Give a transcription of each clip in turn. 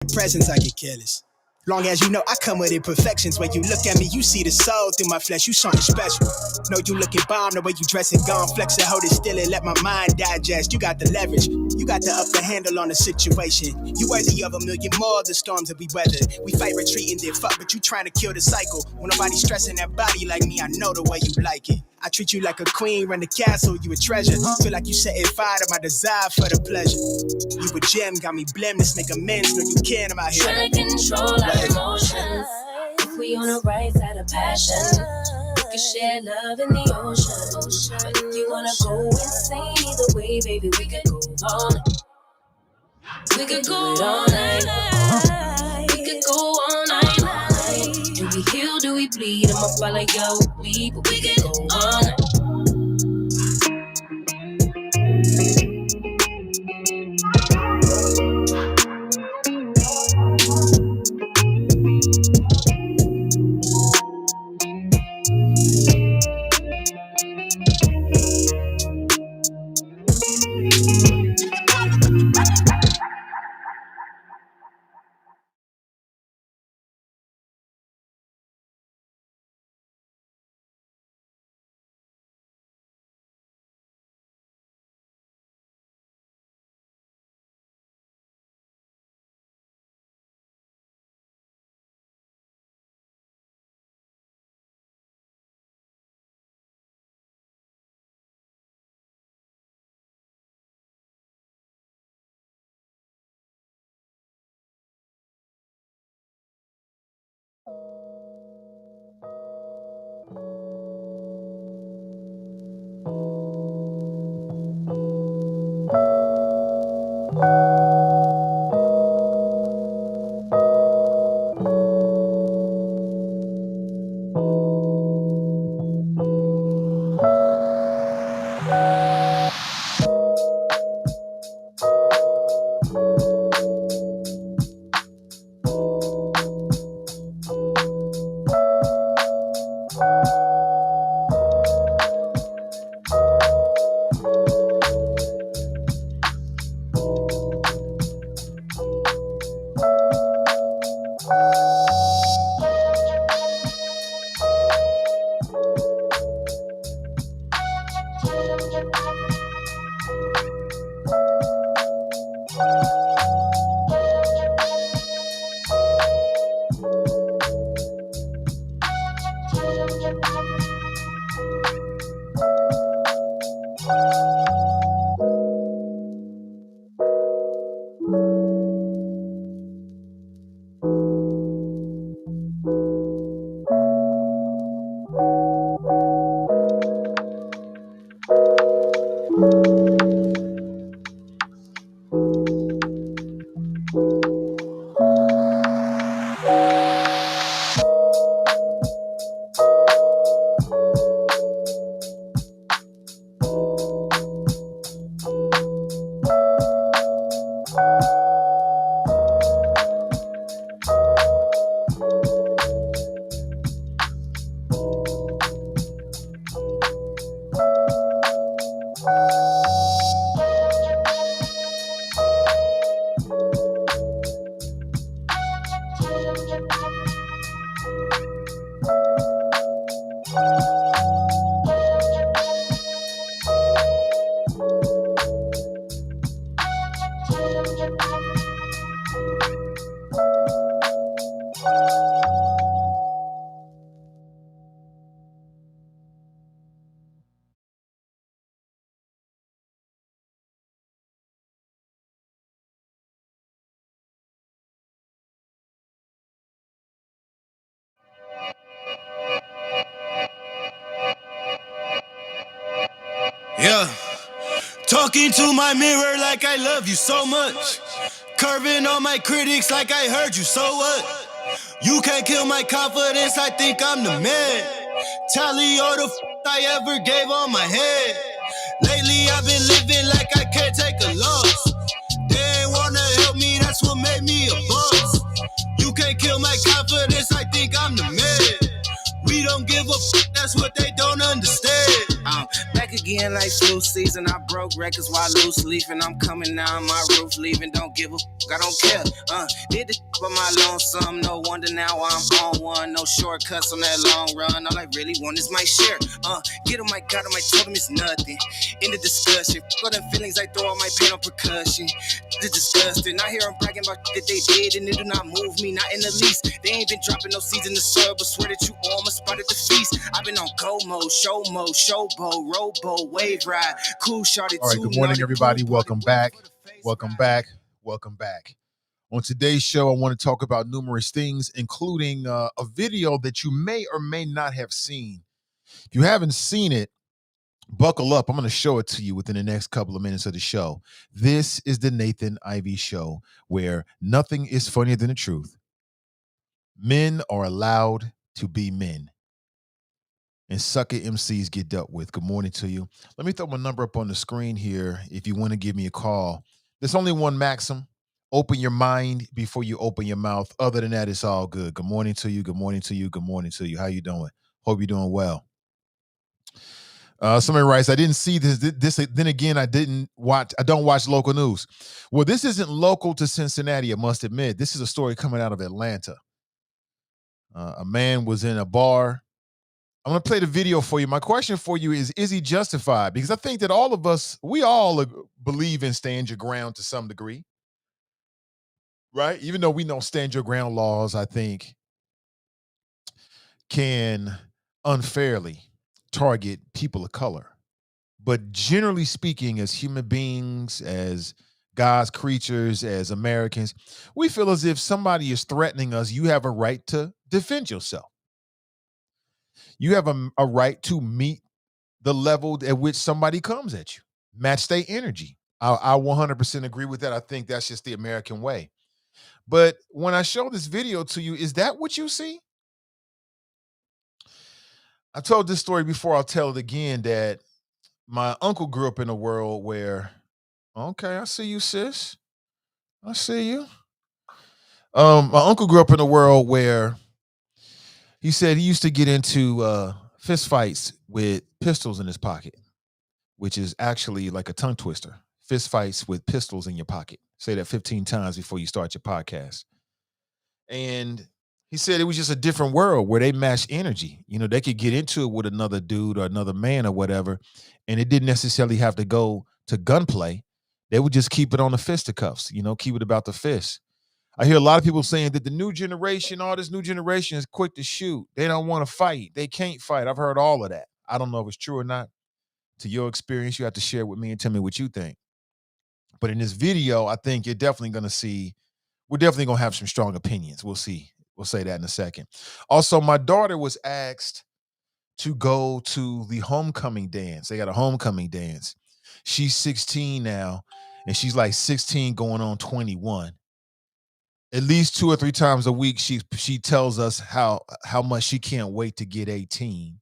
presence, I get careless. Long as you know I come with imperfections. When you look at me, you see the soul through my flesh. You something special. Know you looking bomb, the way you dress it, gone, flex it, hold it still and let my mind digest. You got the leverage, you got the upper handle on the situation. You worthy of a million more of the storms that we weathered. We fight retreating, then fuck, but you trying to kill the cycle. When nobody's stressing that body like me, I know the way you like it. I treat you like a queen, run the castle, you a treasure. Feel like you setting fire to my desire for the pleasure. You a gem, got me blem, let's make amends. Know you can, I'm out here. Trying to control our emotions. If we on the right side of passion, we can share love in the ocean. But if you wanna go insane either way, baby, we could go all night. We could go all night. We could go all night. Do we heal, do we bleed? I'ma follow your lead, but we could go all night. Yeah, talking to my mirror like I love you so much. Curving on my critics like I heard you, so what? You can't kill my confidence, I think I'm the man. Tally all the I ever gave on my head. Lately I've been living like I can't take a loss. They ain't wanna help me, that's what made me a boss. You can't kill my confidence, I think I'm the man. We don't give a that's what they don't understand. I'm back again. again like flu season. I broke records while loose leafing. I'm coming down my roof, leaving. Don't give a fuck, I don't care. Did the by my lonesome. No wonder now I'm on one. No shortcuts on that long run. All I really want is my share. Get on my God, I might told him it's nothing. In the discussion, all them feelings I throw all my pain on percussion. It's disgusting. I hear them bragging about that they did, and it do not move me, not in the least. They ain't been dropping no seeds in the soil, but swear that you all my spot at the feast. I've been on go mode, showboat, rowboat, wave ride, cool shot it. All right, good morning, everybody. Welcome back. Welcome back. Welcome back. On today's show, I want to talk about numerous things, including a video that you may or may not have seen. If you haven't seen it, buckle up. I'm going to show it to you within the next couple of minutes of the show. This is the Nathan Ivey Show, where nothing is funnier than the truth. Men are allowed to be men, and sucker MCs get dealt with. Good morning to you. Let me throw my number up on the screen here if you want to give me a call. There's only one maxim. Open your mind before you open your mouth. Other than that, it's all good. Good morning to you. Good morning to you. Good morning to you. How you doing? Hope you're doing well. Somebody writes, I didn't see this. Then again, I don't watch local news. Well, this isn't local to Cincinnati, I must admit. This is a story coming out of Atlanta. A man was in a bar. I'm going to play the video for you. My question for you is he justified? Because I think that all of us, we all believe in stand your ground to some degree, right? Even though we know stand your ground laws, I think, can unfairly target people of color. But generally speaking, as human beings, as God's creatures, as Americans, we feel as if somebody is threatening us, you have a right to defend yourself. You have a right to meet the level at which somebody comes at you. Match their energy. I 100% agree with that. I think that's just the American way. But when I show this video to you, is that what you see? I told this story before. I'll tell it again, that my uncle grew up in a world where, okay, I see you, sis. I see you. My uncle grew up in a world where he said he used to get into fist fights with pistols in his pocket, which is actually like a tongue twister. Fist fights with pistols in your pocket. Say that 15 times before you start your podcast. And he said it was just a different world where they matched energy. You know, they could get into it with another dude or another man or whatever, and it didn't necessarily have to go to gunplay. They would just keep it on the fisticuffs, keep it about the fist. I hear a lot of people saying that the new generation, all this new generation is quick to shoot. They don't want to fight. They can't fight. I've heard all of that. I don't know if it's true or not. To your experience, you have to share with me and tell me what you think. But in this video, I think we're definitely going to have some strong opinions. We'll see. We'll say that in a second. Also, my daughter was asked to go to the homecoming dance. They got a homecoming dance. She's 16 now, and she's like 16 going on 21. At least 2 or 3 times a week, she tells us how much she can't wait to get 18.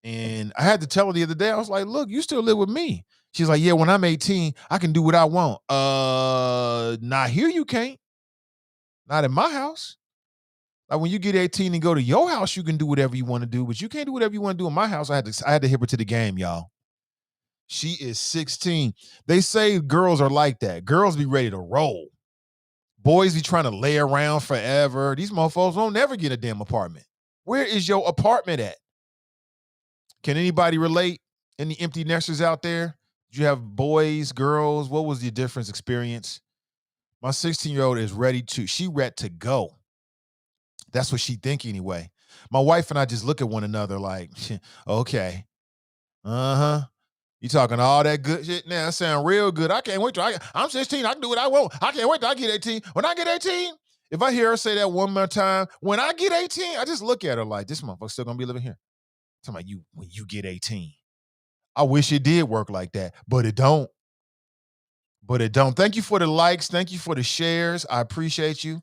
And I had to tell her the other day, I was like, look, you still live with me. She's like, yeah, when I'm 18, I can do what I want. Not here you can't. Not in my house. Like when you get 18 and go to your house, you can do whatever you want to do, but you can't do whatever you want to do in my house. I had to hit her to the game, y'all. She is 16. They say girls are like that. Girls be ready to roll. Boys be trying to lay around forever. These motherfuckers won't never get a damn apartment. Where is your apartment at? Can anybody relate? Any empty nesters out there? Did you have boys, girls? What was the difference experience? My 16-year-old is ready to go. That's what she think anyway. My wife and I just look at one another like, okay. Uh-huh. You talking all that good shit now? That sound real good. I can't wait till I'm 16. I can do what I want. I can't wait till I get 18. When I get 18, if I hear her say that one more time, when I get 18, I just look at her like, this motherfucker's still gonna be living here. Talking about you when you get 18. I wish it did work like that, but it don't. Thank you for the likes. Thank you for the shares. I appreciate you.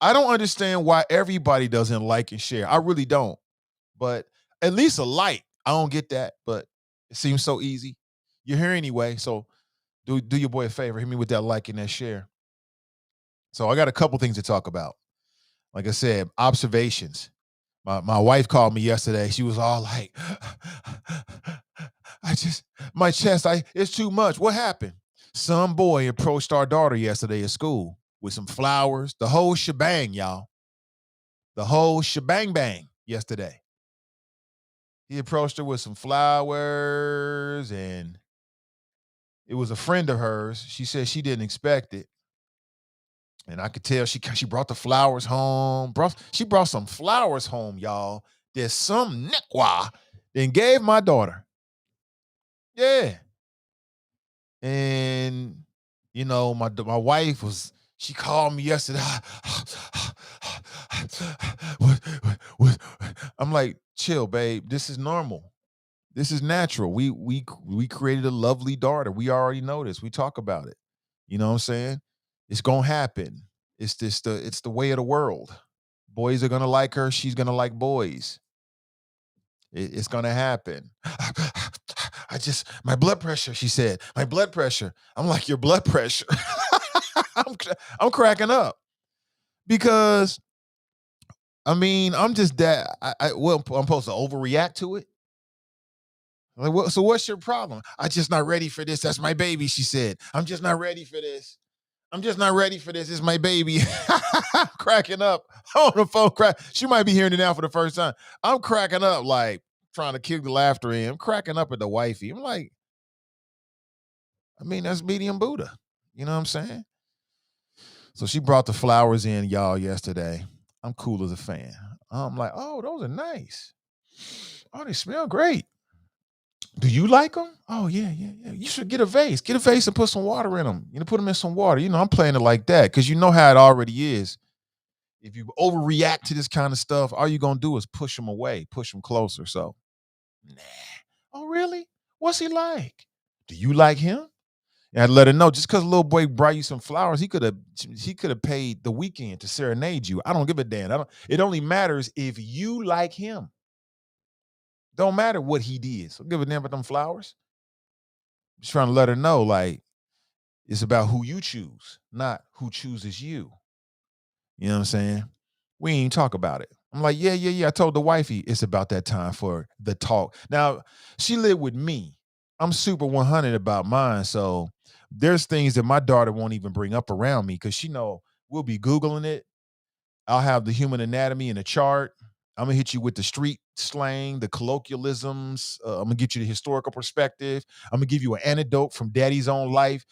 I don't understand why everybody doesn't like and share. I really don't. But at least a like. I don't get that, but it seems so easy. You're here anyway, so do your boy a favor. Hit me with that like and that share. So I got a couple things to talk about. Like I said, observations. My wife called me yesterday. She was all like, my chest, it's too much. What happened? Some boy approached our daughter yesterday at school with some flowers, the whole shebang, y'all. The whole shebang bang yesterday. He approached her with some flowers, and it was a friend of hers. She said she didn't expect it. And I could tell she brought the flowers home. She brought some flowers home, y'all. There's some neckwa then gave my daughter. Yeah. And my wife she called me yesterday. What? I'm like, chill, babe. This is normal. This is natural. We created a lovely daughter. We already know this. We talk about it. You know what I'm saying? It's gonna happen. It's the way of the world. Boys are gonna like her. She's gonna like boys. It's gonna happen. My blood pressure. She said, my blood pressure. I'm like, your blood pressure. I'm cracking up because I'm just that. I'm supposed to overreact to it. Like, so what's your problem? I'm just not ready for this. That's my baby, she said. I'm just not ready for this. I'm just not ready for this. It's my baby. I'm cracking up on the phone. She might be hearing it now for the first time. I'm cracking up, like trying to kick the laughter in. I'm cracking up at the wifey. I'm like, that's medium Buddha. You know what I'm saying? So she brought the flowers in, y'all, yesterday. I'm cool as a fan. I'm like, oh, those are nice. Oh, they smell great. Do you like them? Oh, yeah. You should get a vase. Get a vase and put some water in them. Put them in some water. I'm playing it like that because you know how it already is. If you overreact to this kind of stuff, all you're going to do is push them away, push them closer. So, nah. Oh, really? What's he like? Do you like him? And I'd let her know, just because a little boy brought you some flowers, he could have paid the weekend to serenade you. I don't give a damn. It only matters if you like him. Don't matter what he did. So give a damn about them flowers. Just trying to let her know, like, it's about who you choose, not who chooses you. You know what I'm saying? We ain't even talk about it. I'm like, yeah. I told the wifey it's about that time for the talk. Now, she lived with me. I'm super 100 about mine. So there's things that my daughter won't even bring up around me because she know we'll be Googling it. I'll have the human anatomy in a chart. I'm going to hit you with the street slang, the colloquialisms. I'm going to get you the historical perspective. I'm going to give you an anecdote from daddy's own life.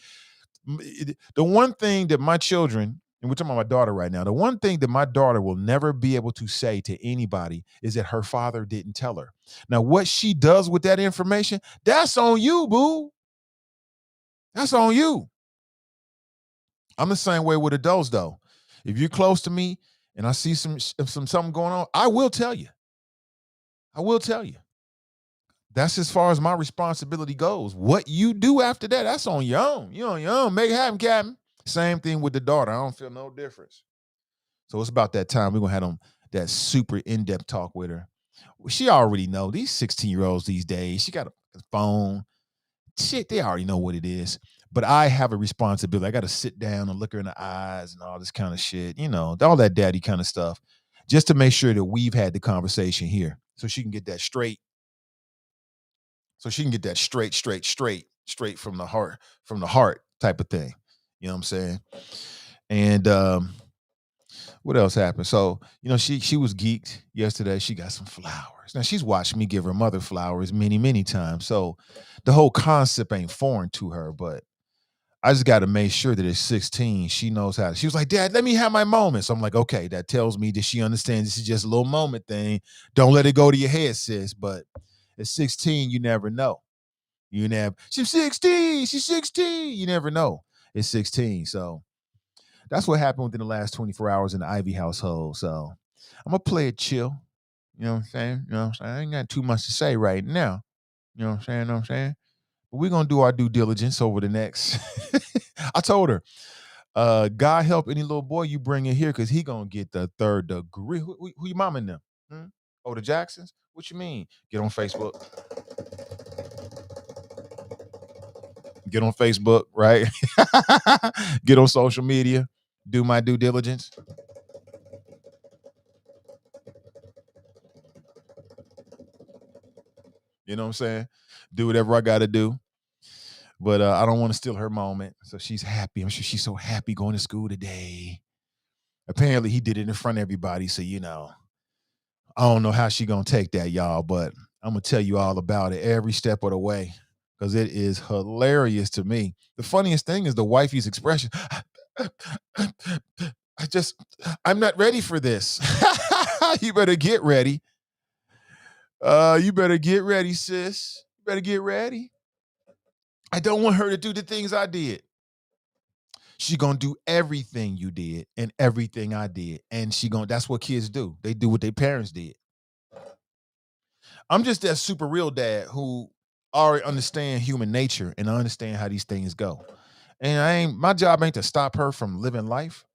The one thing that my children, and we're talking about my daughter right now, the one thing that my daughter will never be able to say to anybody is that her father didn't tell her. Now, what she does with that information, that's on you, boo. That's on you. I'm the same way with adults, though. If you're close to me and I see something going on, I will tell you. I will tell you. That's as far as my responsibility goes. What you do after that, that's on your own. You on your own. Make it happen, Captain. Same thing with the daughter. I don't feel no difference. So it's about that time. We're going to have that super in-depth talk with her. She already know. These 16-year-olds these days, she got a phone. Shit, they already know what it is. But I have a responsibility. I got to sit down and look her in the eyes and all this kind of shit. All that daddy kind of stuff. Just to make sure that we've had the conversation here. So she can get that straight. Straight from the heart type of thing. You know what I'm saying? And what else happened? So, she was geeked yesterday. She got some flowers. Now she's watched me give her mother flowers many, many times. So the whole concept ain't foreign to her, but I just got to make sure that at 16, she knows how to. She was like, Dad, let me have my moment. So I'm like, okay, that tells me that she understands this is just a little moment thing. Don't let it go to your head, sis. But at 16, you never know. She's 16. She's 16. You never know. It's 16. So that's what happened within the last 24 hours in the Ivey household. So I'm going to play it chill. You know what I'm saying? I ain't got too much to say right now. You know what I'm saying? But we're going to do our due diligence over the next. I told her, God help any little boy you bring in here because he going to get the third degree. Who your mom in them? Oh, the Jacksons? What you mean? Get on Facebook. Get on Facebook, right? Get on social media. Do my due diligence. You know what I'm saying? Do whatever I got to do. But I don't want to steal her moment. So she's happy. I'm sure she's so happy going to school today. Apparently, he did it in front of everybody. So, I don't know how she going to take that, y'all. But I'm going to tell you all about it every step of the way because it is hilarious to me. The funniest thing is the wifey's expression. I'm not ready for this. You better get ready. You better get ready, sis. You better get ready. I don't want her to do the things I did. She gonna do everything you did and everything I did. And that's what kids do. They do what their parents did. I'm just that super real dad who already understand human nature and I understand how these things go. And my job ain't to stop her from living life.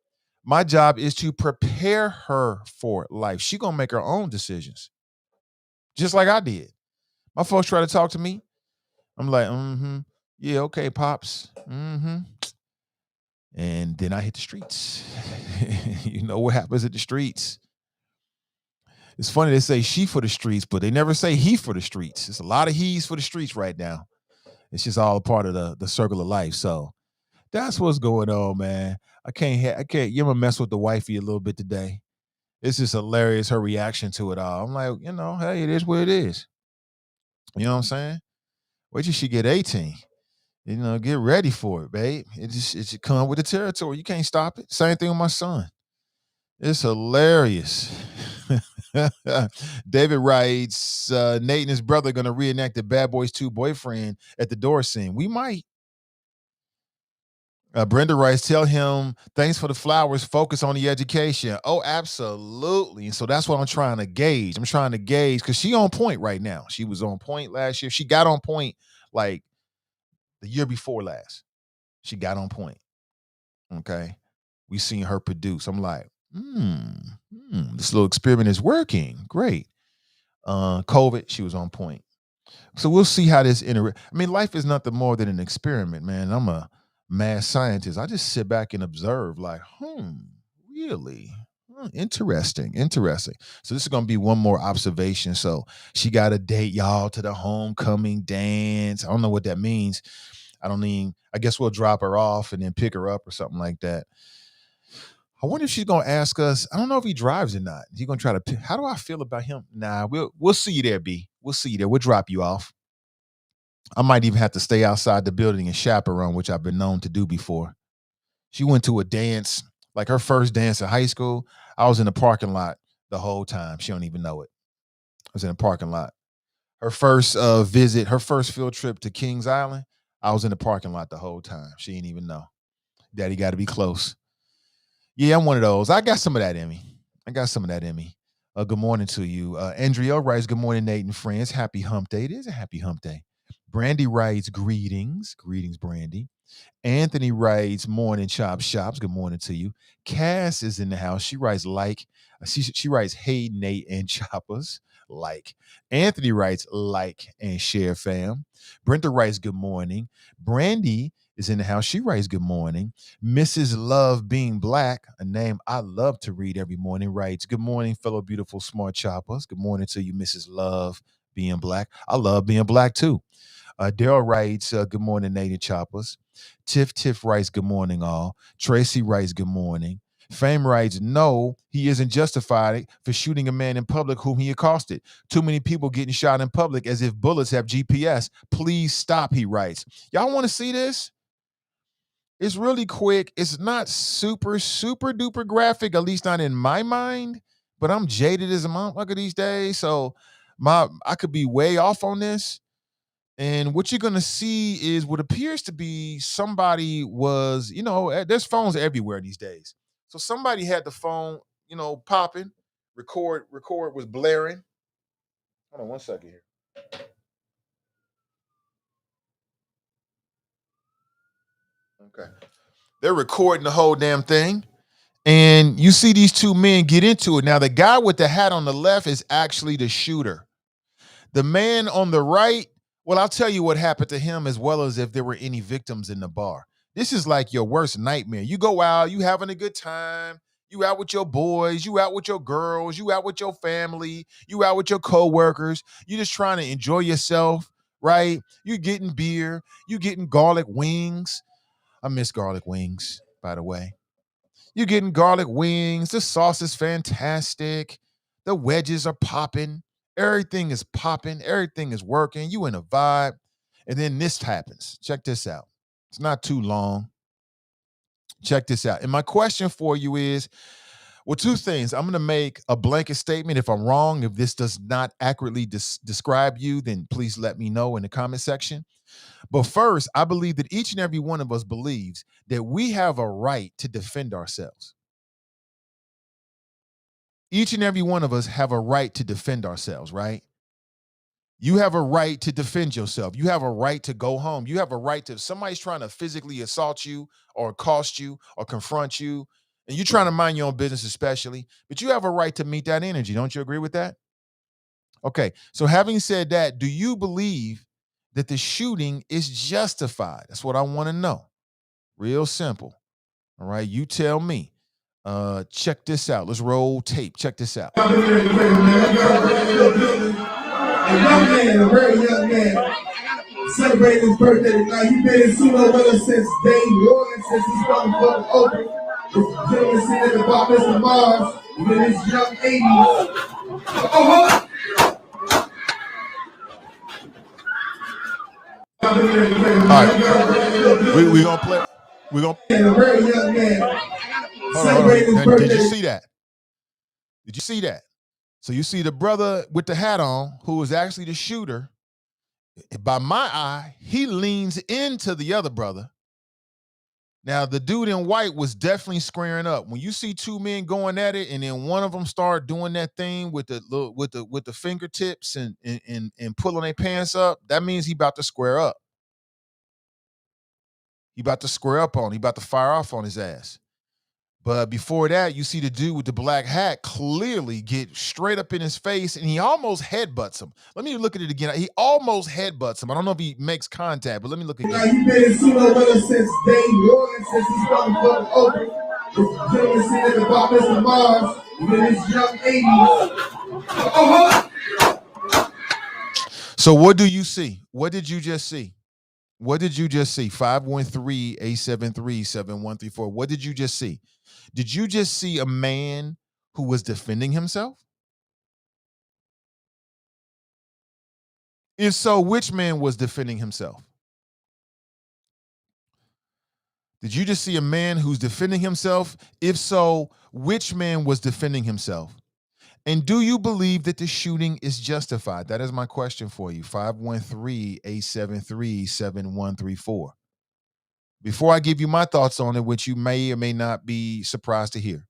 My job is to prepare her for life. She gonna make her own decisions. Just like I did. My folks try to talk to me. I'm like, yeah, okay, pops. And then I hit the streets. You know what happens at the streets. It's funny they say she for the streets, but they never say he for the streets. It's a lot of he's for the streets right now. It's just all a part of the circle of life. So that's what's going on, man. I can't. You ever mess with the wifey a little bit today? It's just hilarious her reaction to it all. I'm like, hey, it is what it is. You know what I'm saying? Wait till she get 18. Get ready for it, babe. It just come with the territory. You can't stop it. Same thing with my son. It's hilarious. David writes, Nate and his brother going to reenact the Bad Boys 2 boyfriend at the door scene. We might. Brenda writes, tell him, thanks for the flowers, focus on the education. Oh, absolutely. And so that's what I'm trying to gauge. I'm trying to gauge because she on point right now. She was on point last year. She got on point like the year before last. She got on point. Okay. We seen her produce. I'm like, this little experiment is working. Great. COVID, she was on point. So we'll see how this life is nothing more than an experiment, man. I'm a mad scientist. I just sit back and observe, like, really? Interesting. So this is going to be one more observation. So she got to date y'all to the homecoming dance. I don't know what that means. I guess we'll drop her off and then pick her up or something like that. I wonder if she's gonna ask us. I don't know if he drives or not. He's gonna try to pick. How do I feel about him? Nah, we'll see you there, B. We'll see you there. We'll drop you off. I might even have to stay outside the building and chaperone, which I've been known to do before. She went to a dance, like her first dance in high school. I was in the parking lot the whole time. She don't even know it. I was in the parking lot. Her first visit, her first field trip to Kings Island, I was in the parking lot the whole time. She didn't even know. Daddy got to be close. Yeah, I'm one of those. I got some of that in me. Good morning to you. Andrea writes, good morning, Nate and friends. Happy hump day. It is a happy hump day. Brandy writes, greetings. Greetings, Brandy. Anthony writes, morning, Chop Shops. Good morning to you. Cass is in the house. She writes, she writes, hey, Nate and Choppers. Like. Anthony writes, like and share, fam. Brenda writes, good morning. Brandy is in the house. She writes, good morning. Mrs. Love Being Black, a name I love to read every morning, writes, good morning, fellow beautiful smart choppers. Good morning to you, Mrs. Love Being Black. I love being black too. Daryl writes, good morning, Native Choppers. Tiff writes, good morning, all. Tracy writes, good morning. Fame writes, no, he isn't justified for shooting a man in public whom he accosted. Too many people getting shot in public as if bullets have GPS. Please stop, he writes. Y'all want to see this? It's really quick. It's not super duper graphic, at least not in my mind, but I'm jaded as a motherfucker these days. So I could be way off on this. And what you're going to see is what appears to be somebody was, there's phones everywhere these days. So somebody had the phone, popping, record was blaring. Hold on one second here. Okay. They're recording the whole damn thing. And you see these two men get into it. Now, the guy with the hat on the left is actually the shooter. The man on the right, well, I'll tell you what happened to him as well as if there were any victims in the bar. This is like your worst nightmare. You go out, you having a good time, You out with your boys, you out with your girls, you out with your family, you out with your coworkers. You just trying to enjoy yourself, right? You getting beer, you getting garlic wings. I miss garlic wings, by the way. You getting garlic wings. The sauce is fantastic. The wedges are popping. Everything is popping. Everything is working. You in a vibe. And then this happens. Check this out. It's not too long. Check this out. And my question for you is, well, two things. I'm going to make a blanket statement. If I'm wrong, if this does not accurately describe you, then please let me know in the comment section. But first, I believe that each and every one of us believes that we have a right to defend ourselves. Each and every one of us have a right to defend ourselves, right? You have a right to defend yourself. You have a right to go home. You have a right to, if somebody's trying to physically assault you or accost you or confront you, and you're trying to mind your own business especially, but you have a right to meet that energy. Don't you agree with that? Okay, so having said that, do you believe that the shooting is justified? That's what I want to know. Real simple. All right, you tell me. Check this out. Let's roll tape. Check this out. A young man, a very young man, celebrating his birthday tonight. He's been in Suno with us since day one, since he's motherfucking open. This gentleman sitting at the bar, Mr. Mars, in his young 80s. All right, we gonna play. We gonna. A very young man, celebrating his birthday. Did you see that? Did you see that? So you see the brother with the hat on, who was actually the shooter. By my eye, he leans into the other brother. Now the dude in white was definitely squaring up. When you see two men going at it, and then one of them start doing that thing with the fingertips and pulling their pants up, that means he about to square up. He about to square up on. He about to fire off on his ass. But before that, you see the dude with the black hat clearly get straight up in his face, and he almost headbutts him. Let me look at it again. He almost headbutts him. I don't know if he makes contact, but let me look again. He's been in Suno with us since day one, since he's motherfucking open. This gentleman sitting at the bar, Mr. Mars, in his young 80s. So what do you see? What did you just see? What did you just see? 513-873-7134. What did you just see? Did you just see a man who was defending himself? If so, which man was defending himself? Did you just see a man who's defending himself? If so, which man was defending himself? And do you believe that the shooting is justified? That is my question for you. 513-873-7134. Before I give you my thoughts on it, which you may or may not be surprised to hear,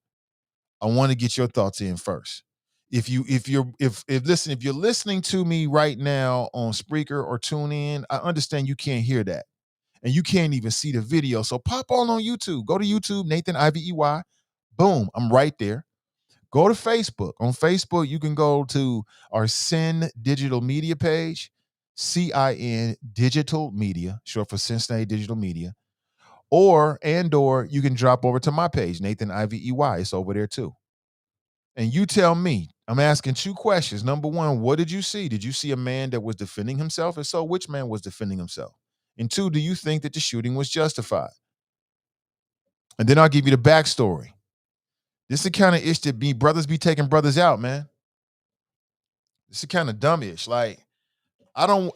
I want to get your thoughts in first. If you're listening to me right now on Spreaker or TuneIn, I understand you can't hear that. And you can't even see the video. So pop on YouTube. Go to YouTube, Nathan Ivey. Boom, I'm right there. Go to Facebook. On Facebook, you can go to our Sin Digital Media page, CIN Digital Media, short for Cincinnati Digital Media. Or you can drop over to my page, Nathan Ivey. It's over there too. And you tell me, I'm asking two questions. Number one, what did you see? Did you see a man that was defending himself? If so, which man was defending himself? And two, do you think that the shooting was justified? And then I'll give you the backstory. This is the kind of ish that brothers be taking brothers out, man. This is kind of dumb ish. Like, I'm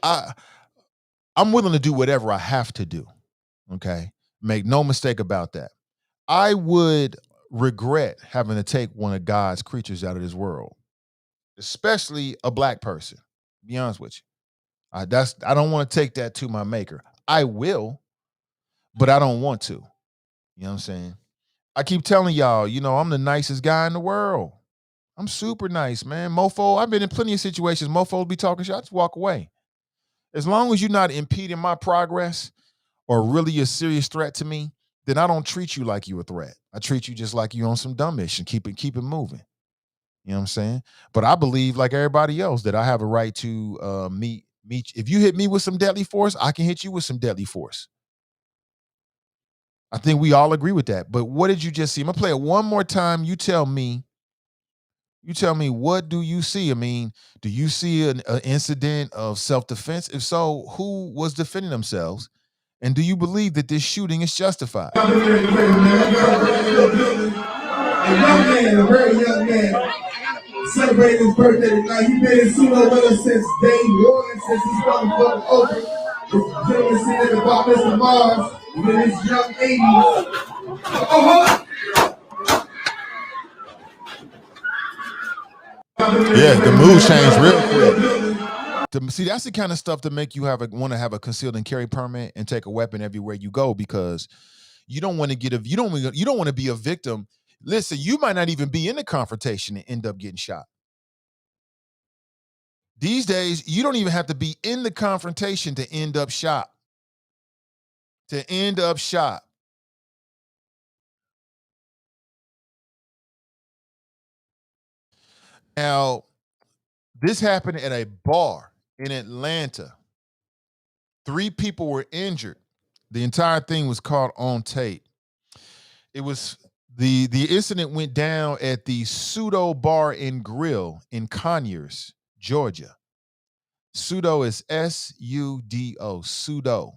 willing to do whatever I have to do. Okay. Make no mistake about that. I would regret having to take one of God's creatures out of this world, especially a black person. To be honest with you. I don't want to take that to my maker. I will, but I don't want to. You know what I'm saying? I keep telling y'all, I'm the nicest guy in the world. I'm super nice, man. Mofo, I've been in plenty of situations. Mofos be talking shit. I just walk away. As long as you're not impeding my progress or really a serious threat to me, then I don't treat you like you're a threat. I treat you just like you on some dumb ish and keep it moving. You know what I'm saying? But I believe, like everybody else, that I have a right to meet. If you hit me with some deadly force, I can hit you with some deadly force. I think we all agree with that. But what did you just see? I'm gonna play it one more time. You tell me, what do you see? I mean, do you see an incident of self-defense? If so, who was defending themselves? And do you believe that this shooting is justified? A young man, a very young man, celebrating his birthday tonight. He been in Suno with us since day one, since this motherfucker open. This gentleman sitting at the bar, Mr. Mars, with his young 80s. Yeah, the mood changed real quick. See, that's the kind of stuff to make you want to have a concealed and carry permit and take a weapon everywhere you go, because you don't want to you don't want to be a victim. Listen, you might not even be in the confrontation and end up getting shot. These days, you don't even have to be in the confrontation to end up shot. Now, this happened at a bar in Atlanta. 3 people were injured. The entire thing was caught on tape. It was the incident went down at the Pseudo Bar and Grill in Conyers, Georgia. Pseudo is S-U-D-O, pseudo.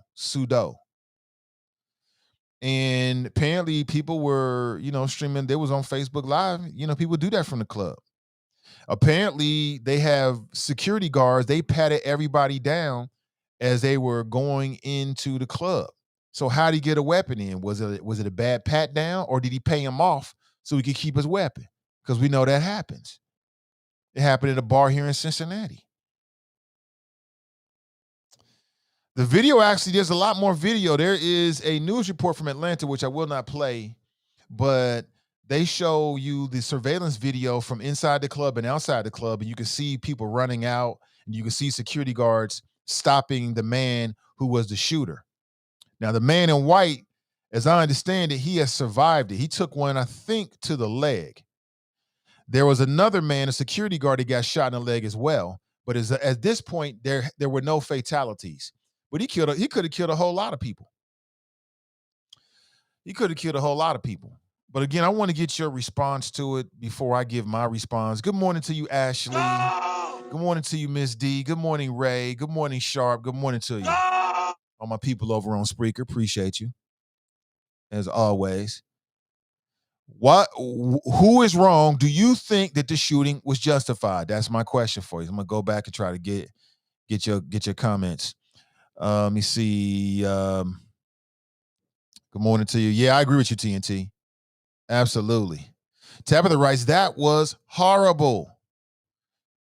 And apparently people were, streaming. They was on Facebook Live. People do that from the club. Apparently they have security guards. They patted everybody down as they were going into the club. So how did he get a weapon in? Was it a bad pat down, or did he pay him off so he could keep his weapon? Because we know that happens. It happened at a bar here in Cincinnati. The video, actually, there's a lot more video. There is a news report from Atlanta, which I will not play, but they show you the surveillance video from inside the club and outside the club, and you can see people running out, and you can see security guards stopping the man who was the shooter. Now, the man in white, as I understand it, he has survived it. He took one, I think, to the leg. There was another man, a security guard, that got shot in the leg as well. But at this point, there were no fatalities. But he could have killed a whole lot of people. But again, I want to get your response to it before I give my response. Good morning to you, Ashley. Good morning to you, Miss D. Good morning, Ray. Good morning, Sharp. Good morning to you. All my people over on Spreaker, appreciate you, as always. Who is wrong? Do you think that the shooting was justified? That's my question for you. I'm gonna go back and try to get your comments. Let me see. Good morning to you. Yeah, I agree with you, TNT. Absolutely. Tabitha writes, that was horrible.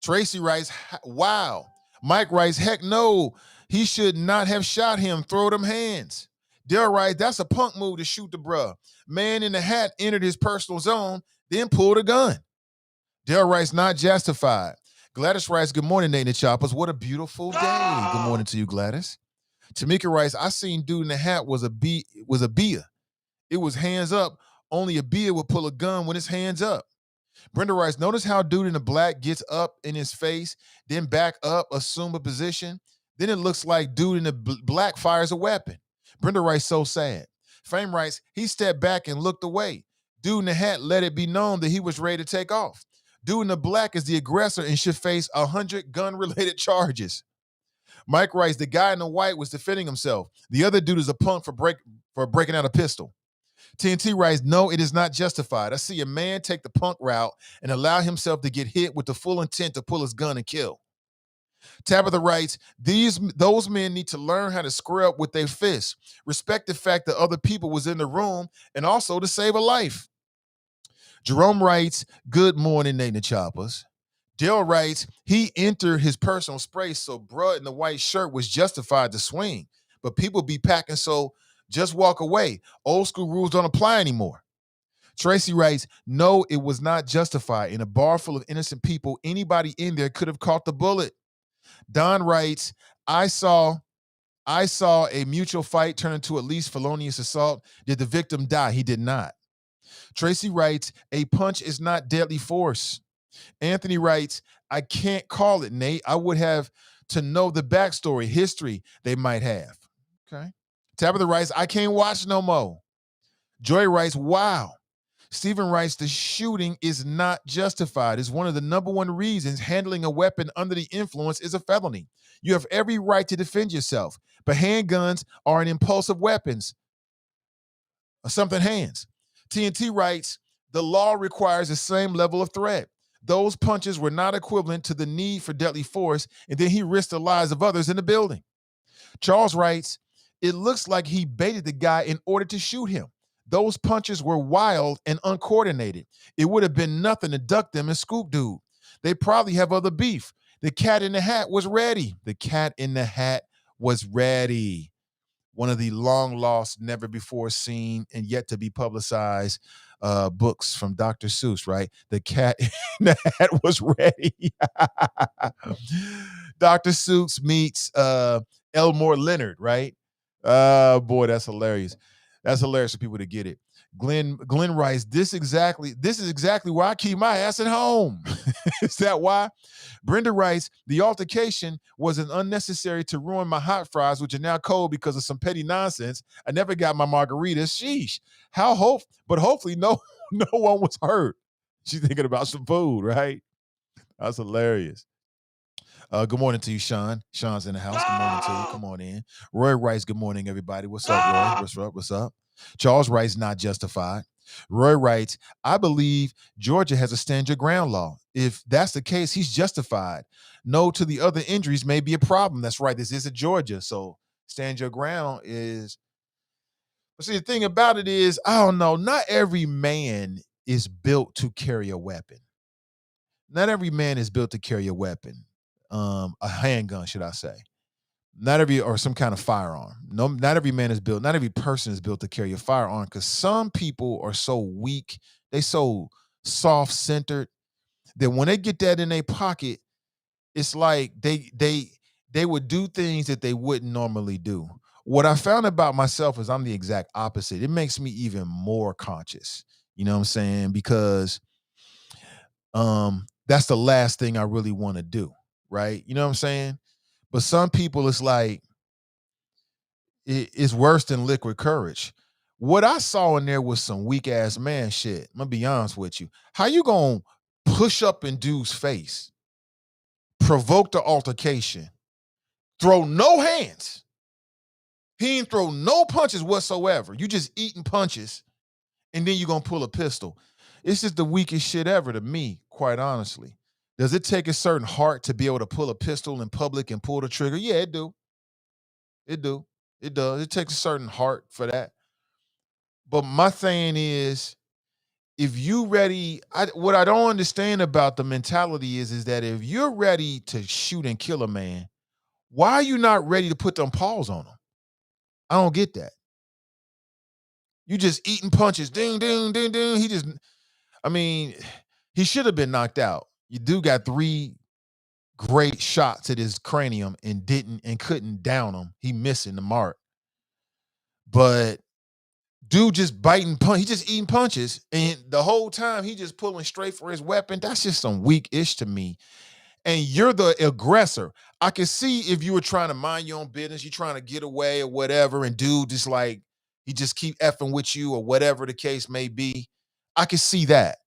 Tracy writes, wow. Mike writes, heck no. He should not have shot him. Throw them hands. Dale writes, that's a punk move to shoot the bruh. Man in the hat entered his personal zone, then pulled a gun. Dale writes, not justified. Gladys writes, good morning, Nate and the Choppers. What a beautiful day. Good morning to you, Gladys. Tamika writes, I seen dude in the hat was a beer. It was hands up. Only a beer would pull a gun when his hands up. Brenda writes, notice how dude in the black gets up in his face, then back up, assume a position. Then it looks like dude in the black fires a weapon. Brenda writes, so sad. Fame writes, he stepped back and looked away. Dude in the hat let it be known that he was ready to take off. Dude in the black is the aggressor and should face 100 gun-related charges. Mike writes, the guy in the white was defending himself. The other dude is a punk for breaking out a pistol. TNT writes, no, it is not justified. I see a man take the punk route and allow himself to get hit with the full intent to pull his gun and kill. Tabitha writes, those men need to learn how to square up with their fists, respect the fact that other people was in the room, and also to save a life. Jerome writes, good morning, Nate and the Choppers. Dale writes, he entered his personal space, so bruh in the white shirt was justified to swing. But people be packing, so just walk away. Old school rules don't apply anymore. Tracy writes, no, it was not justified. In a bar full of innocent people, anybody in there could have caught the bullet. Don writes, I saw a mutual fight turn into at least felonious assault. Did the victim die? He did not. Tracy writes, a punch is not deadly force. Anthony writes, I can't call it, Nate. I would have to know the backstory, history they might have. Okay. Tabitha writes, I can't watch no more. Joy writes, wow. Stephen writes, the shooting is not justified. It's one of the number one reasons handling a weapon under the influence is a felony. You have every right to defend yourself, but handguns are an impulsive weapons. Something hands. TNT writes, the law requires the same level of threat. Those punches were not equivalent to the need for deadly force, and then he risked the lives of others in the building. Charles writes, it looks like he baited the guy in order to shoot him. Those punches were wild and uncoordinated. It would have been nothing to duck them and scoop dude. They probably have other beef. The cat in the hat was ready. The cat in the hat was ready. One of the long lost, never before seen, and yet to be publicized books from Dr. Seuss, right? The cat in the hat was ready. Dr. Seuss meets Elmore Leonard, right? Boy, that's hilarious. That's hilarious for people to get it. Glenn writes, this is exactly why I keep my ass at home. Is that why? Brenda writes, the altercation wasn't unnecessary to ruin my hot fries, which are now cold because of some petty nonsense. I never got my margaritas. Sheesh. But hopefully no one was hurt. She's thinking about some food, right? That's hilarious. Good morning to you, Sean. Sean's in the house. Good morning to you. Come on in. Roy writes, good morning, everybody. What's up, Roy? What's up? Charles writes, not justified. Roy writes, I believe Georgia has a stand your ground law. If that's the case, he's justified. No to the other injuries may be a problem. That's right. This is a Georgia. So stand your ground is. But see, the thing about it is, I don't know, not every man is built to carry a weapon. Not every man is built to carry a weapon. A handgun, should I say. Or some kind of firearm. No, not every man is built, not every person is built to carry a firearm, because some people are so weak, they so soft-centered that when they get that in their pocket, it's like they would do things that they wouldn't normally do. What I found about myself is I'm the exact opposite. It makes me even more conscious. You know what I'm saying? Because that's the last thing I really want to do. Right? You know what I'm saying? But some people, it's like, it's worse than liquid courage. What I saw in there was some weak ass man shit. I'm gonna be honest with you. How you gonna push up in dude's face, provoke the altercation, throw no hands? He ain't throw no punches whatsoever. You just eating punches, and then you gonna pull a pistol. It's just the weakest shit ever to me, quite honestly. Does it take a certain heart to be able to pull a pistol in public and pull the trigger? Yeah, it do. It do. It does. It takes a certain heart for that. But my thing is, if you ready, what I don't understand about the mentality is that if you're ready to shoot and kill a man, why are you not ready to put them paws on him? I don't get that. You just eating punches, ding, ding, ding, ding. He should have been knocked out. You do got 3 great shots at his cranium and couldn't down him. He missing the mark. But dude just biting punch. He just eating punches. And the whole time he just pulling straight for his weapon. That's just some weak-ish to me. And you're the aggressor. I can see if you were trying to mind your own business, you're trying to get away or whatever, and dude just like, he just keep effing with you or whatever the case may be. I can see that.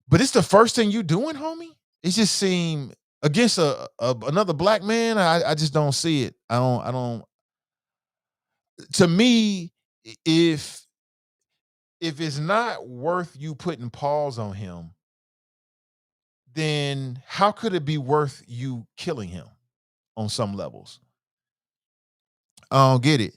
But it's the first thing you doing, homie? It just seemed against another black man. I just don't see it. I don't. To me, if it's not worth you putting paws on him, then how could it be worth you killing him on some levels? I don't get it.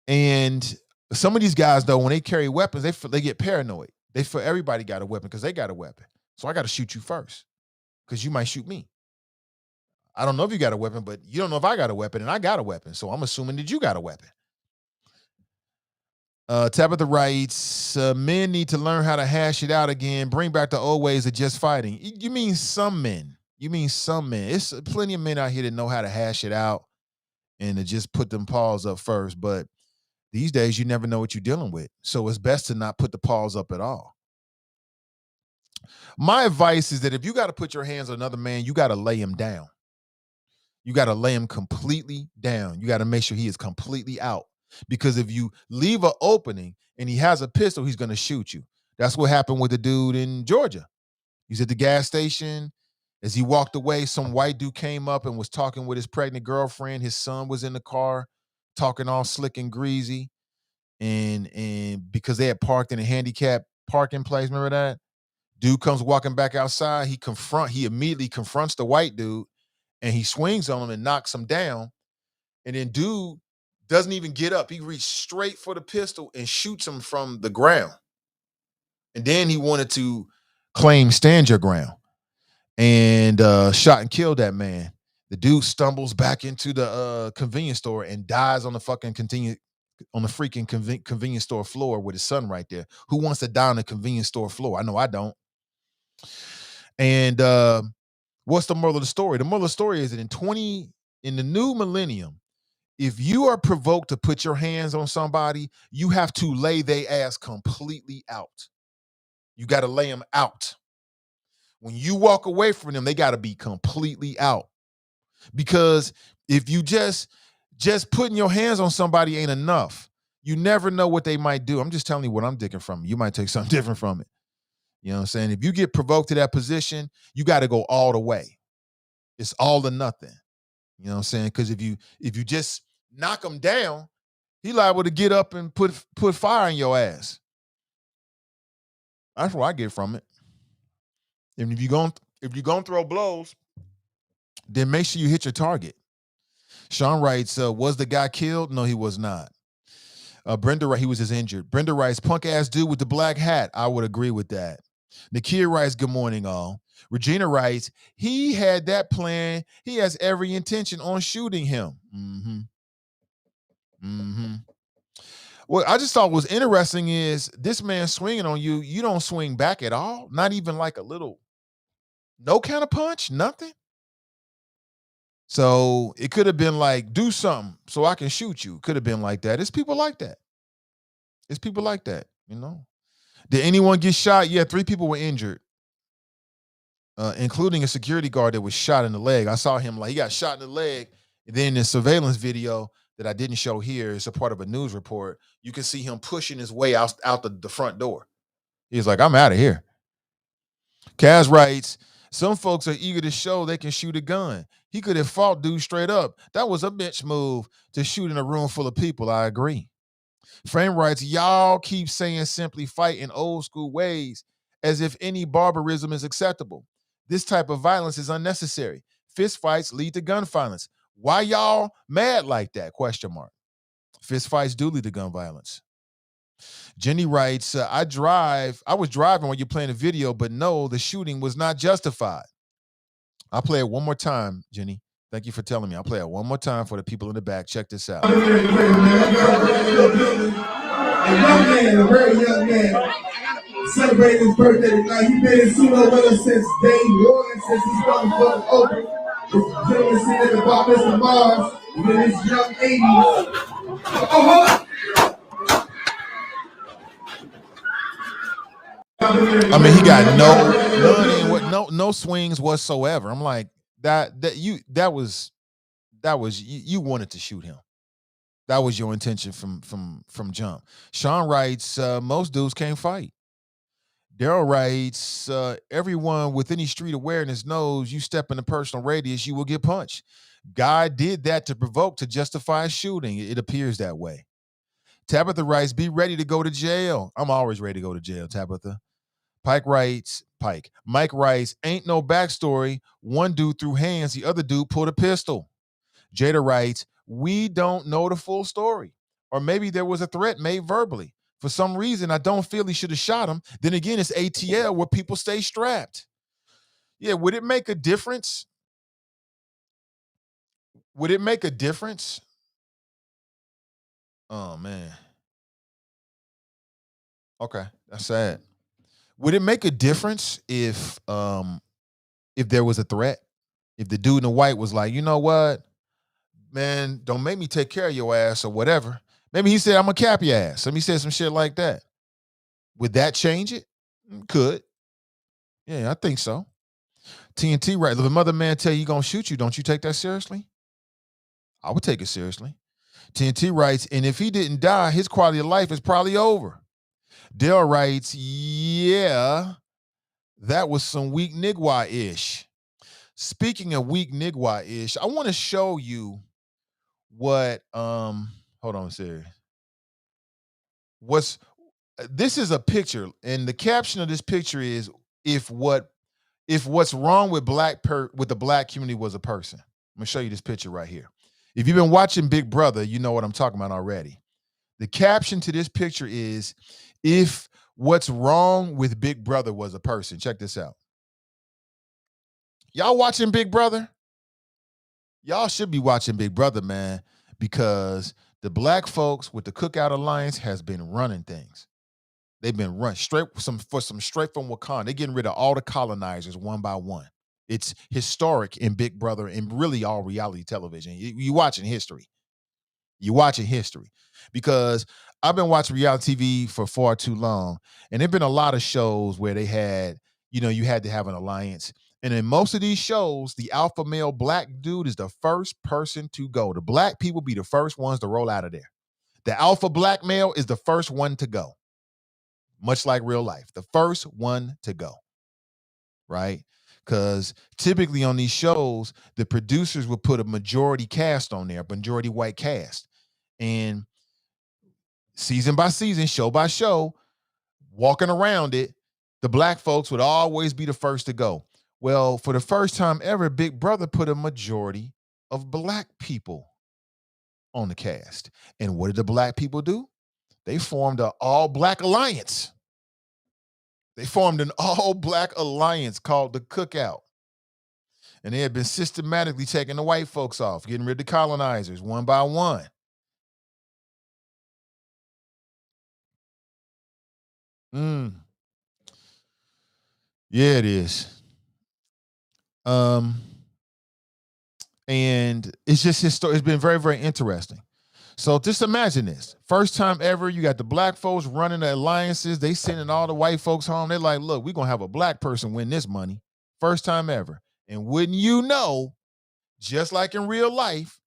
And some of these guys, though, when they carry weapons, they get paranoid. Everybody got a weapon because they got a weapon. So I got to shoot you first because you might shoot me. I don't know if you got a weapon, but you don't know if I got a weapon, and I got a weapon. So I'm assuming that you got a weapon. Tabitha writes, men need to learn how to hash it out again. Bring back the old ways of just fighting. You mean some men. It's plenty of men out here that know how to hash it out and to just put them paws up first. But these days, you never know what you're dealing with. So it's best to not put the paws up at all. My advice is that if you got to put your hands on another man, you got to lay him down. You got to lay him completely down. You got to make sure he is completely out. Because if you leave an opening and he has a pistol, he's going to shoot you. That's what happened with the dude in Georgia. He's at the gas station. As he walked away, some white dude came up and was talking with his pregnant girlfriend. His son was in the car, talking all slick and greasy. And because they had parked in a handicapped parking place, remember that? Dude comes walking back outside. He immediately confronts the white dude, and he swings on him and knocks him down. And then dude doesn't even get up. He reached straight for the pistol and shoots him from the ground. And then he wanted to claim stand your ground and shot and killed that man. The dude stumbles back into the convenience store and dies on the freaking convenience store floor with his son right there. Who wants to die on the convenience store floor? I know I don't. And what's the moral of the story? The moral of the story is that in the new millennium, if you are provoked to put your hands on somebody, you have to lay their ass completely out. You got to lay them out. When you walk away from them, they got to be completely out. Because if you just putting your hands on somebody ain't enough. You never know what they might do. I'm just telling you what I'm digging from. You might take something different from it. You know what I'm saying? If you get provoked to that position, you got to go all the way. It's all or nothing. You know what I'm saying? Because if you just knock him down, he liable to get up and put fire in your ass. That's what I get from it. And if you're gonna throw blows, then make sure you hit your target. Sean writes, was the guy killed? No, he was not. Brenda, he was just injured. Brenda writes, punk ass dude with the black hat. I would agree with that. Nakia writes, good morning, all. Regina writes, he had that plan. He has every intention on shooting him. What I just thought was interesting is this man swinging on you, you don't swing back at all. Not even like a little, no kind of punch, nothing. So it could have been like, do something so I can shoot you. Could have been like that. It's people like that. You know. Did anyone get shot? Yeah, 3 people were injured, including a security guard that was shot in the leg. I saw him he got shot in the leg. And then in the surveillance video that I didn't show here, it's a part of a news report. You can see him pushing his way out the front door. He's like, I'm out of here. Kaz writes, some folks are eager to show they can shoot a gun. He could have fought dude straight up. That was a bitch move to shoot in a room full of people. I agree. Frame writes, y'all keep saying simply fight in old school ways as if any barbarism is acceptable. This type of violence is unnecessary. Fist fights lead to gun violence. Why y'all mad like that? Question mark. Fist fights do lead to gun violence. Jenny writes, I was driving when you're playing a video, but no, the shooting was not justified. I'll play it one more time, Jenny. Thank you for telling me. I'll play it one more time for the people in the back. Check this out. A young man, a very young man, celebrating his birthday tonight. He's been in Suno with us since day one, since he started fucking open. This gentleman sitting at the bar, Mr. Mars, and then this young Ivey. I mean, he got no swings whatsoever. I'm like, that was you wanted to shoot him. That was your intention from jump. Sean writes, most dudes can't fight. Daryl writes, everyone with any street awareness knows you step in the personal radius, you will get punched. Guy did that to provoke, to justify shooting. It appears that way. Tabitha writes, be ready to go to jail. I'm always ready to go to jail, Tabitha. Mike writes, ain't no backstory. One dude threw hands, the other dude pulled a pistol. Jada writes, we don't know the full story. Or maybe there was a threat made verbally. For some reason, I don't feel he should have shot him. Then again, it's ATL where people stay strapped. Yeah, would it make a difference? Would it make a difference? Oh, man. Okay, that's sad. Would it make a difference if there was a threat? If the dude in the white was like, you know what, man, don't make me take care of your ass or whatever. Maybe he said, I'm gonna cap your ass. Let me say some shit like that. Would that change it? Could. Yeah, I think so. TNT, right? If a mother man tell you gonna shoot you, don't you take that seriously? I would take it seriously. TNT writes, and if he didn't die, his quality of life is probably over. Dale writes, yeah, that was some weak nigwa-ish. Speaking of weak nigwa-ish, I want to show you what, hold on, Siri. This is a picture, and the caption of this picture is, if what's wrong with with the black community was a person. I'm gonna show you this picture right here. If you've been watching Big Brother, you know what I'm talking about already. The caption to this picture is, if what's wrong with Big Brother was a person. Check this out. Y'all watching Big Brother? Y'all should be watching Big Brother, man, because the black folks with the Cookout Alliance has been running things. They've been run straight straight from Wakanda. They're getting rid of all the colonizers one by one. It's historic in Big Brother and really all reality television. You watching history. You're watching history, because I've been watching reality TV for far too long, and there've been a lot of shows where they had, you had to have an alliance. And in most of these shows, the alpha male black dude is the first person to go. The black people be the first ones to roll out of there. The alpha black male is the first one to go. Much like real life, the first one to go, right? Because typically on these shows, the producers would put a majority cast on there, a majority white cast. And season by season, show by show, walking around it, the black folks would always be the first to go. Well, for the first time ever, Big Brother put a majority of black people on the cast. And what did the black people do? They formed an all-black alliance. They formed an all-black alliance called the Cookout. And they had been systematically taking the white folks off, getting rid of the colonizers one by one. Yeah, it is. And it's just it's been very, very interesting. So just imagine this. First time ever, you got the black folks running the alliances. They sending all the white folks home. They're like, look, we're going to have a black person win this money. First time ever. And wouldn't you know, just like in real life,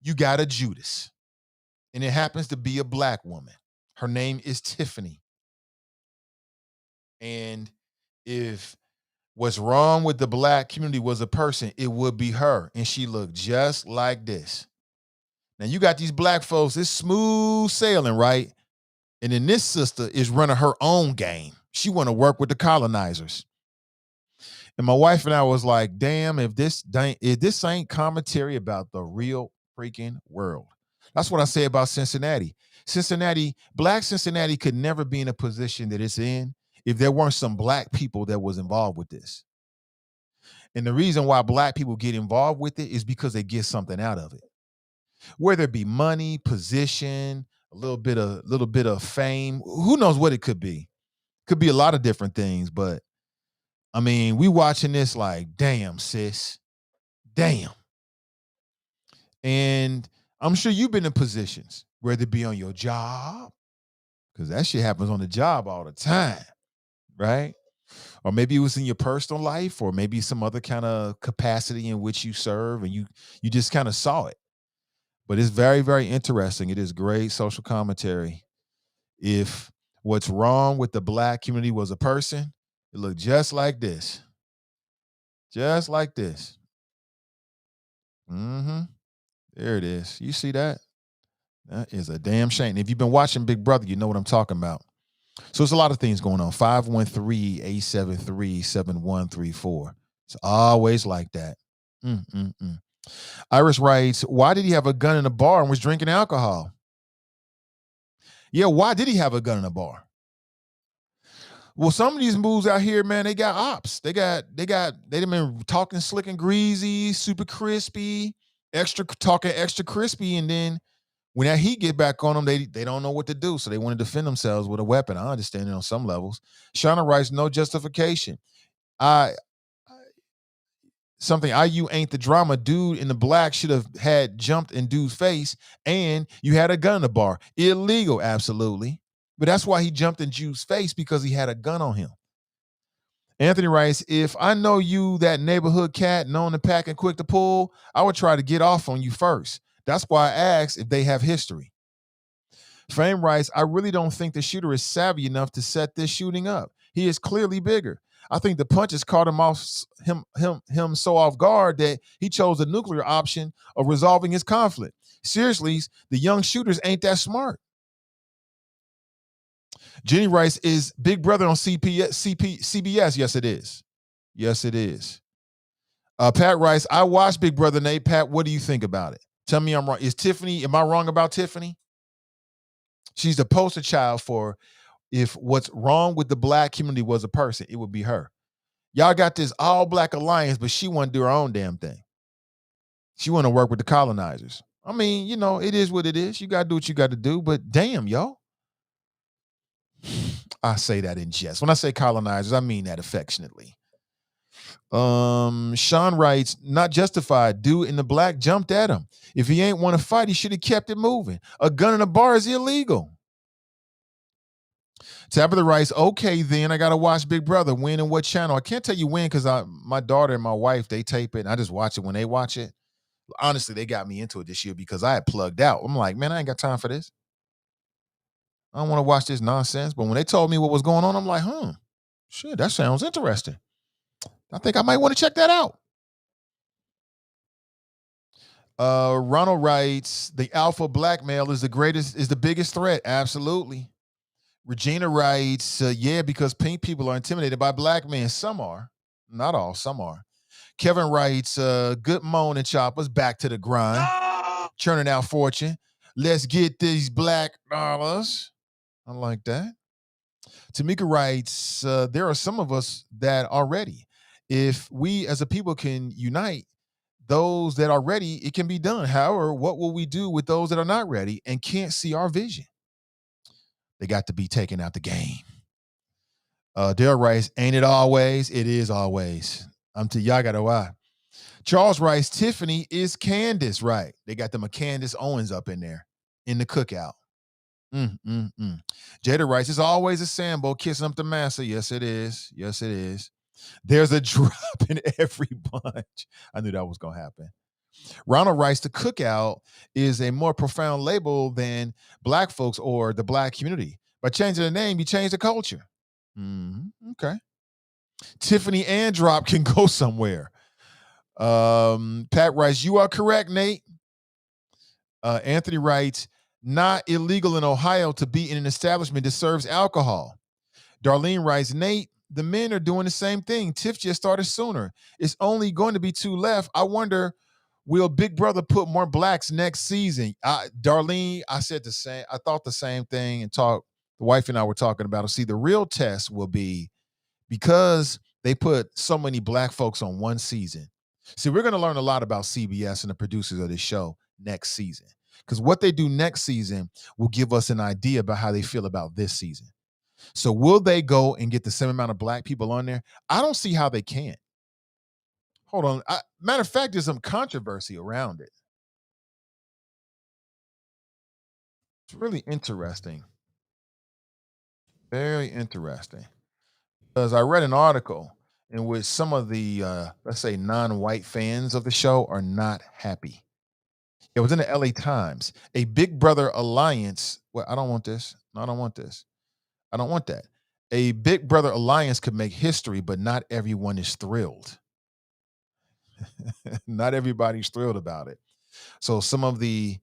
you got a Judas. And it happens to be a black woman. Her name is Tiffany. And if what's wrong with the black community was a person, it would be her. And she looked just like this. Now you got these black folks, it's smooth sailing, right? And then this sister is running her own game. She want to work with the colonizers. And my wife and I was like, damn, if this ain't commentary about the real freaking world. That's what I say about Cincinnati. Black Cincinnati could never be in a position that it's in if there weren't some black people that was involved with this. And the reason why black people get involved with it is because they get something out of it. Whether it be money, position, a little bit of fame, who knows what it could be. Could be a lot of different things, but I mean, we watching this like, damn, sis. Damn. And I'm sure you've been in positions, whether it be on your job, because that shit happens on the job all the time, right? Or maybe it was in your personal life, or maybe some other kind of capacity in which you serve, and you just kind of saw it. But it's very, very interesting. It is great social commentary. If what's wrong with the black community was a person, it looked just like this. Just like this. There it is. You see that? That is a damn shame. If you've been watching Big Brother, you know what I'm talking about. So it's a lot of things going on. 513-873-7134. It's always like that. Iris writes, why did he have a gun in a bar and was drinking alcohol? Yeah, why did he have a gun in a bar? Well, some of these moves out here, man, they got ops. They done been talking slick and greasy, super crispy, extra crispy, and then when that heat get back on them, they don't know what to do, so they want to defend themselves with a weapon. I understand it on some levels. Shauna writes, no justification. IU ain't the drama. Dude in the black should have had jumped in dude's face, and you had a gun in the bar. Illegal, absolutely. But that's why he jumped in Jude's face, because he had a gun on him. Anthony writes, if I know you, that neighborhood cat known to pack and quick to pull, I would try to get off on you first. That's why I asked if they have history. Fame writes, I really don't think the shooter is savvy enough to set this shooting up. He is clearly bigger. I think the punches caught him so off guard that he chose the nuclear option of resolving his conflict. Seriously, the young shooters ain't that smart. Jenny Rice is Big Brother on CBS. Yes, it is. Yes, it is. Pat Rice, I watched Big Brother, Nate. Pat, what do you think about it? Tell me I'm wrong. Am I wrong about Tiffany? She's the poster child for if what's wrong with the black community was a person, it would be her. Y'all got this all black alliance, but she want to do her own damn thing. She want to work with the colonizers. I mean, it is what it is. You got to do what you got to do, but damn, yo. I say that in jest. When I say colonizers, I mean that affectionately. Sean writes, not justified. Dude in the black jumped at him. If he ain't want to fight, he should have kept it moving. A gun in a bar is illegal. Tabitha writes, okay, then I got to watch Big Brother. When and what channel? I can't tell you when because my daughter and my wife, they tape it and I just watch it when they watch it. Honestly, they got me into it this year because I had plugged out. I'm like, man, I ain't got time for this. I don't want to watch this nonsense. But when they told me what was going on, I'm like, shit, that sounds interesting. I think I might want to check that out. Ronald writes, the alpha black male is the biggest threat. Absolutely. Regina writes, yeah, because pink people are intimidated by black men. Some are. Not all. Some are. Kevin writes, good moan choppers, back to the grind. Churning out fortune. Let's get these black dollars. I like that. Tamika writes, there are some of us that are ready. If we as a people can unite those that are ready, it can be done. However, what will we do with those that are not ready and can't see our vision? They got to be taken out the game. Dale writes, ain't it always? It is always. I'm to y'all gotta why. Charles writes, Tiffany is Candace, right? They got them a Candace Owens up in there in the cookout. Jada writes, it's always a Sambo kissing up the massa. Yes, it is. Yes, it is. There's a drop in every bunch. I knew that was going to happen. Ronald writes, the cookout is a more profound label than black folks or the black community. By changing the name, you change the culture. Okay. Tiffany and Drop can go somewhere. Pat writes, you are correct, Nate. Anthony writes, not illegal in Ohio to be in an establishment that serves alcohol. Darlene writes, Nate, the men are doing the same thing. Tiff just started sooner. It's only going to be 2 left. I wonder, will Big Brother put more blacks next season? Darlene, I said the same. I thought the same thing and the wife and I were talking about it. See, the real test will be because they put so many black folks on one season. See, we're going to learn a lot about CBS and the producers of this show next season. Because what they do next season will give us an idea about how they feel about this season. So will they go and get the same amount of black people on there? I don't see how they can't. Hold on. Matter of fact, there's some controversy around it. It's really interesting. Very interesting. Because I read an article in which some of the, let's say, non-white fans of the show are not happy. It was in the LA Times. A Big Brother alliance. Well, I don't want this. No, I don't want this. I don't want that. A Big Brother alliance could make history, but not everyone is thrilled. Not everybody's thrilled about it. So some people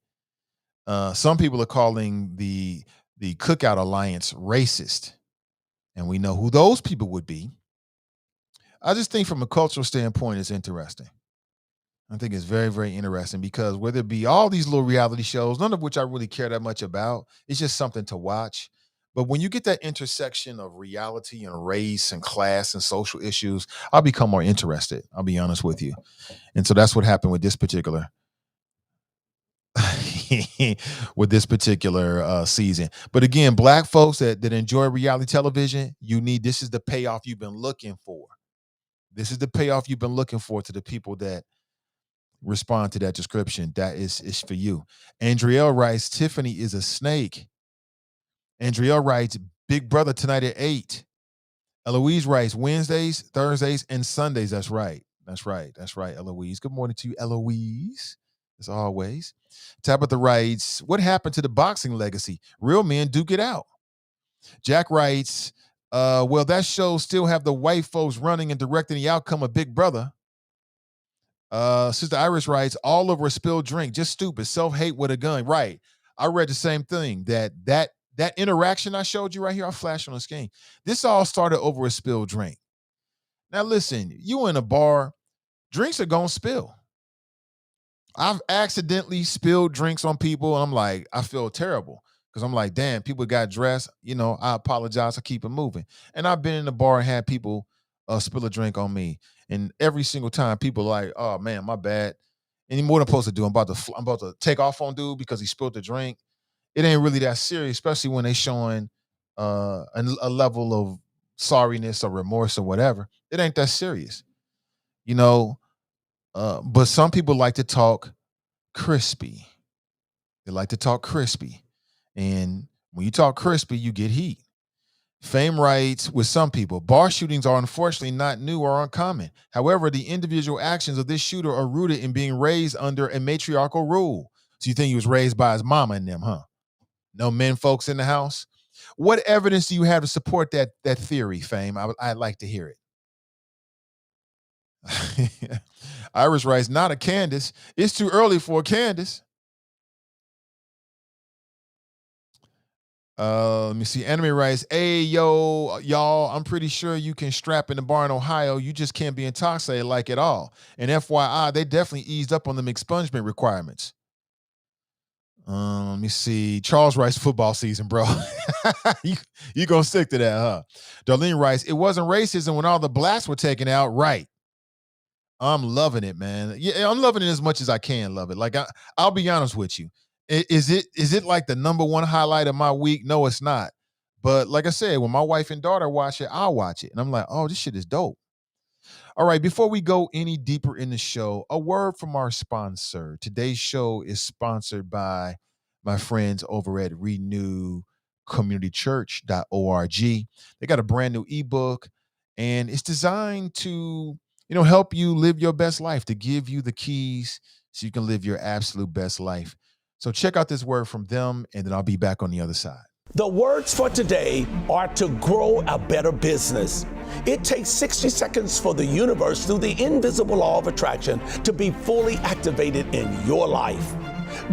are calling the Cookout Alliance racist, and we know who those people would be. I just think from a cultural standpoint, it's interesting. I think it's very, very interesting because whether it be all these little reality shows, none of which I really care that much about, it's just something to watch. But when you get that intersection of reality and race and class and social issues, I'll become more interested. I'll be honest with you. And so that's what happened with this particular season. But again, black folks that enjoy reality television, this is the payoff you've been looking for. This is the payoff you've been looking for to the people that respond to that description. That is for you. Andriel writes, Tiffany is a snake. Andriel writes, Big Brother tonight at 8. Eloise writes, Wednesdays, Thursdays, and Sundays. That's right. That's right. That's right, Eloise. Good morning to you, Eloise. as always. Tabitha writes, what happened to the boxing legacy? Real men duke it out. Jack writes, well, that show still have the white folks running and directing the outcome of Big Brother. Sister Iris writes, all over a spilled drink, just stupid, self-hate with a gun. Right. I read the same thing, that interaction I showed you right here, I'll flash on the screen. This all started over a spilled drink. Now listen, you in a bar, drinks are gonna spill. I've accidentally spilled drinks on people, and I'm like, I feel terrible because I'm like, damn, people got dressed. I apologize. I keep it moving. And I've been in the bar and had people spill a drink on me, and every single time, people are like, oh man, my bad. Any more than I'm supposed to do? I'm about to take off on dude because he spilled the drink. It ain't really that serious, especially when they showing a level of sorriness or remorse or whatever. It ain't that serious, you know. But some people like to talk crispy. They like to talk crispy. And when you talk crispy, you get heat. Fame writes, with some people, bar shootings are unfortunately not new or uncommon. However, the individual actions of this shooter are rooted in being raised under a matriarchal rule. So you think he was raised by his mama and them, huh? No men folks in the house? What evidence do you have to support that theory, Fame? I'd like to hear it. Iris writes, not a Candace. It's too early for a Candace. Let me see. Anime writes, hey, yo, y'all, I'm pretty sure you can strap in the bar in Ohio. You just can't be intoxicated like at all. And FYI, they definitely eased up on them expungement requirements. Let me see. Charles writes, football season, bro. you gonna stick to that, huh? Darlene writes, it wasn't racism when all the blacks were taken out. Right. I'm loving it, man. Yeah, I'm loving it as much as I can love it. Like, I'll be honest with you. Is it like the number one highlight of my week? No, it's not. But like I said, when my wife and daughter watch it, I'll watch it. And I'm like, oh, this shit is dope. All right, before we go any deeper in the show, a word from our sponsor. Today's show is sponsored by my friends over at renewcommunitychurch.org. They got a brand new ebook, and it's designed to, help you live your best life, to give you the keys so you can live your absolute best life. So check out this word from them, and then I'll be back on the other side. The words for today are to grow a better business. It takes 60 seconds for the universe, through the invisible law of attraction, to be fully activated in your life.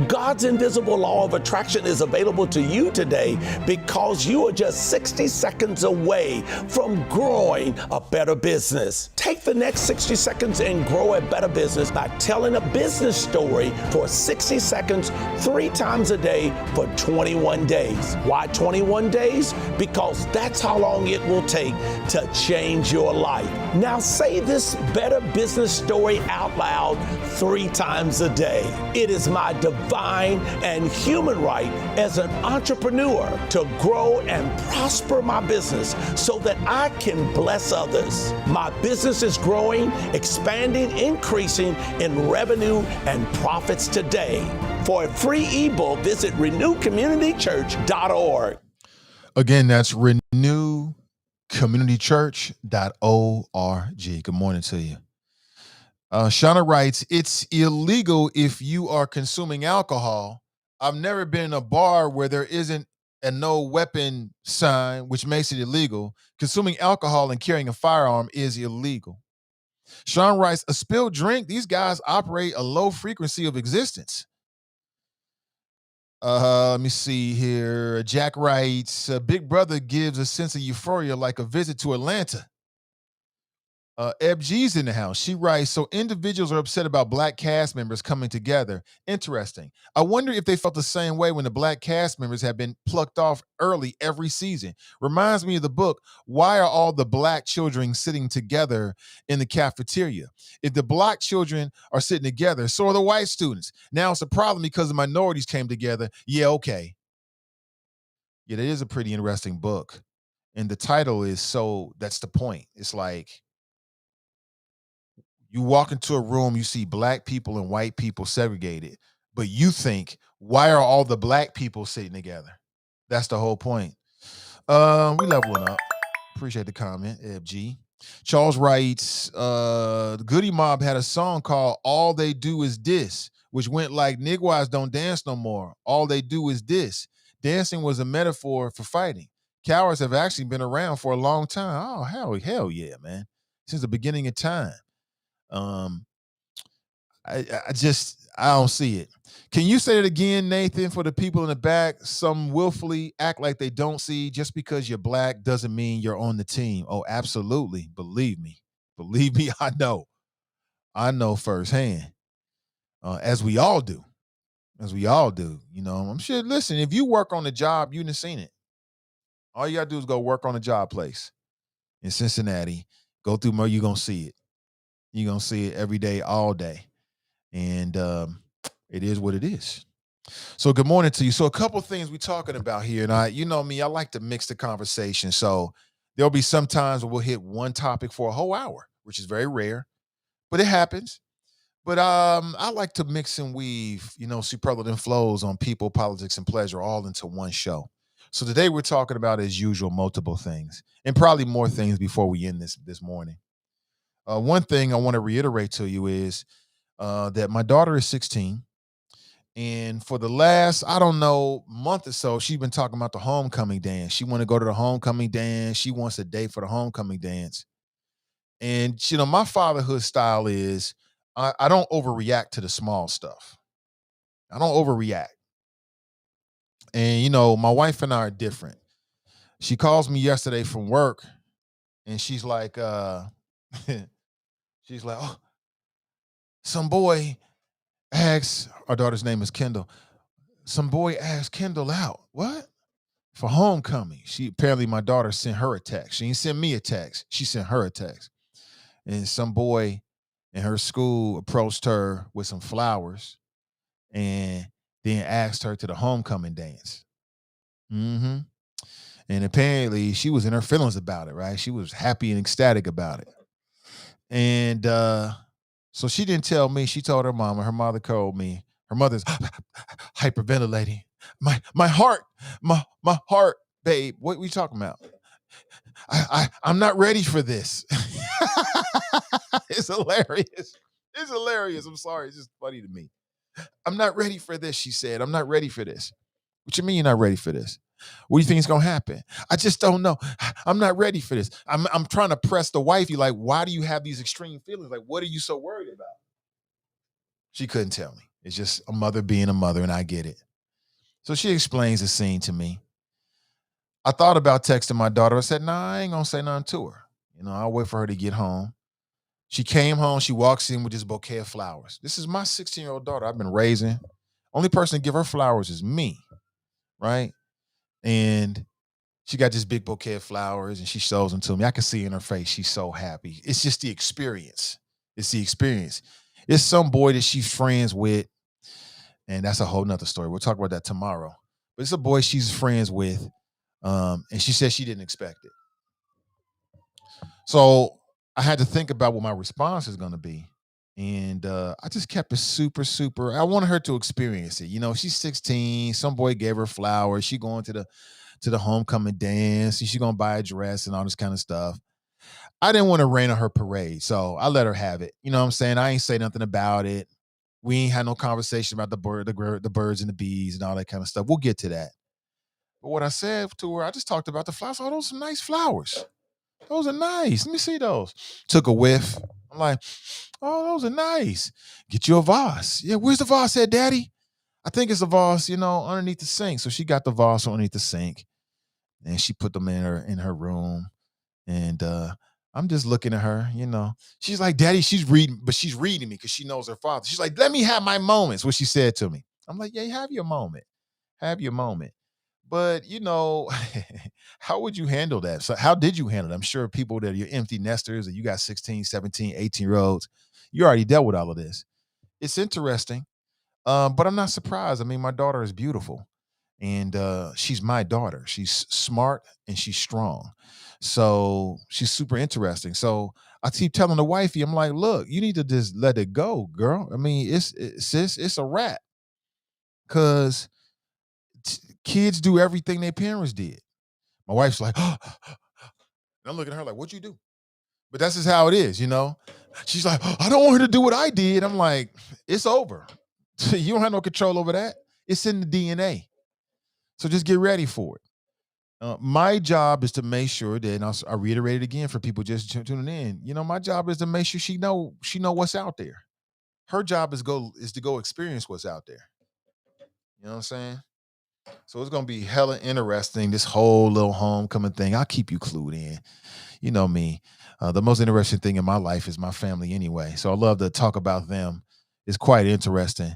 God's invisible law of attraction is available to you today because you are just 60 seconds away from growing a better business. Take the next 60 seconds and grow a better business by telling a business story for 60 seconds, 3 times a day for 21 days. Why 21 days? Because that's how long it will take to change your life. Now say this better business story out loud 3 times a day. It is my divine and human right as an entrepreneur to grow and prosper my business so that I can bless others. My business is growing, expanding, increasing in revenue and profits today. For a free ebook, visit renewcommunitychurch.org. Again, that's renewcommunitychurch.org. Good morning to you. Shauna writes, it's illegal if you are consuming alcohol. I've never been in a bar where there isn't a no weapon sign, which makes it illegal. Consuming alcohol and carrying a firearm is illegal. Sean writes, a spilled drink, these guys operate a low frequency of existence. Let me see here. Jack writes, Big Brother gives a sense of euphoria like a visit to Atlanta. Eb G's in the house. She writes, so individuals are upset about black cast members coming together. Interesting. I wonder if they felt the same way when the black cast members have been plucked off early every season. Reminds me of the book, Why Are All the Black Children Sitting Together in the Cafeteria? If the black children are sitting together, so are the white students. Now it's a problem because the minorities came together. Yeah, okay. Yeah, that is a pretty interesting book. And the title is, so that's the point. It's like, you walk into a room, you see black people and white people segregated, but you think, why are all the black people sitting together? That's the whole point. We leveling up. Appreciate the comment, Eb G. Charles writes, the Goody Mob had a song called All They Do Is This, which went like niggas don't dance no more. All they do is this. Dancing was a metaphor for fighting. Cowards have actually been around for a long time. Oh, hell yeah, man. Since the beginning of time. I don't see it. Can you say it again, Nathan, for the people in the back? Some willfully act like they don't see. Just because you're black doesn't mean you're on the team. Oh, absolutely. Believe me. I know firsthand. As we all do. I'm sure, listen, if you work on the job, you done seen it. All you gotta do is go work on a job place in Cincinnati. Go through more, you're gonna see it. You're gonna see it every day, all day. And it is what it is. So good morning to you. So a couple things we're talking about here. And you know me, I like to mix the conversation. So there'll be some times where we'll hit one topic for a whole hour, which is very rare, but it happens. But I like to mix and weave, superlative flows on people, politics, and pleasure all into one show. So today we're talking about, as usual, multiple things, and probably more things before we end this morning. One thing I want to reiterate to you is that my daughter is 16. And for the last, I don't know, month or so, she's been talking about the homecoming dance. She want to go to the homecoming dance. She wants a date for the homecoming dance. And, my fatherhood style is I don't overreact to the small stuff. I don't overreact. And, my wife and I are different. She calls me yesterday from work and she's like, oh, some boy asks, our daughter's name is Kendall. Some boy asked Kendall out. What? For homecoming. Apparently my daughter sent her a text. She didn't send me a text. She sent her a text. And some boy in her school approached her with some flowers and then asked her to the homecoming dance. Mm-hmm. And apparently she was in her feelings about it, right? She was happy and ecstatic about it. And so she didn't tell me. She told her mama. Her mother told me. Her mother's hyperventilating. My heart, my heart, babe. What are we talking about? I'm not ready for this. It's hilarious. It's hilarious. I'm sorry. It's just funny to me. I'm not ready for this, she said. I'm not ready for this. What you mean you're not ready for this? What do you think is going to happen? I just don't know. I'm not ready for this. I'm trying to press the wifey, like, why do you have these extreme feelings? Like, what are you so worried about? She couldn't tell me. It's just a mother being a mother, and I get it. So she explains the scene to me. I thought about texting my daughter. I said, nah, I ain't going to say nothing to her. I'll wait for her to get home. She came home. She walks in with this bouquet of flowers. This is my 16-year-old daughter I've been raising. Only person to give her flowers is me, right? And she got this big bouquet of flowers and she shows them to me. I can see in her face she's so happy. It's just the experience. It's the experience. It's some boy that she's friends with, and that's a whole nother story. We'll talk about that tomorrow. But it's a boy she's friends with, and she said she didn't expect it. So I had to think about what my response is going to be. And I just kept it super, super. I wanted her to experience it. She's 16. Some boy gave her flowers. She going to the homecoming dance. She's going to buy a dress and all this kind of stuff. I didn't want to rain on her parade. So I let her have it. You know what I'm saying? I ain't say nothing about it. We ain't had no conversation about the birds and the bees and all that kind of stuff. We'll get to that. But what I said to her, I just talked about the flowers. Oh, those are nice flowers. Those are nice. Let me see those. Took a whiff. I'm like, oh, those are nice. Get you a vase. Yeah, where's the vase at, Daddy? I think it's a vase, underneath the sink. So she got the vase underneath the sink, and she put them in her room. And I'm just looking at her, She's like, Daddy, she's reading me because she knows her father. She's like, let me have my moments, what she said to me. I'm like, yeah, have your moment. Have your moment. But, how would you handle that? So how did you handle it? I'm sure people that are empty nesters and you got 16, 17, 18-year-olds, you already dealt with all of this. It's interesting, but I'm not surprised. I mean, my daughter is beautiful, and she's my daughter. She's smart and she's strong. So she's super interesting. So I keep telling the wifey, I'm like, look, you need to just let it go, girl. I mean, sis, it's a wrap. Because kids do everything their parents did. My wife's like, oh. And I'm looking at her like, what'd you do? But that's just how it is, She's like, oh, I don't want her to do what I did. I'm like, it's over. You don't have no control over that. It's in the DNA. So just get ready for it. My job is to make sure that, and I reiterate it again for people just tuning in. My job is to make sure she know what's out there. Her job is to go experience what's out there. You know what I'm saying? So it's gonna be hella interesting. This whole little homecoming thing. I'll keep you clued in. You know me. The most interesting thing in my life is my family anyway. So I love to talk about them. It's quite interesting.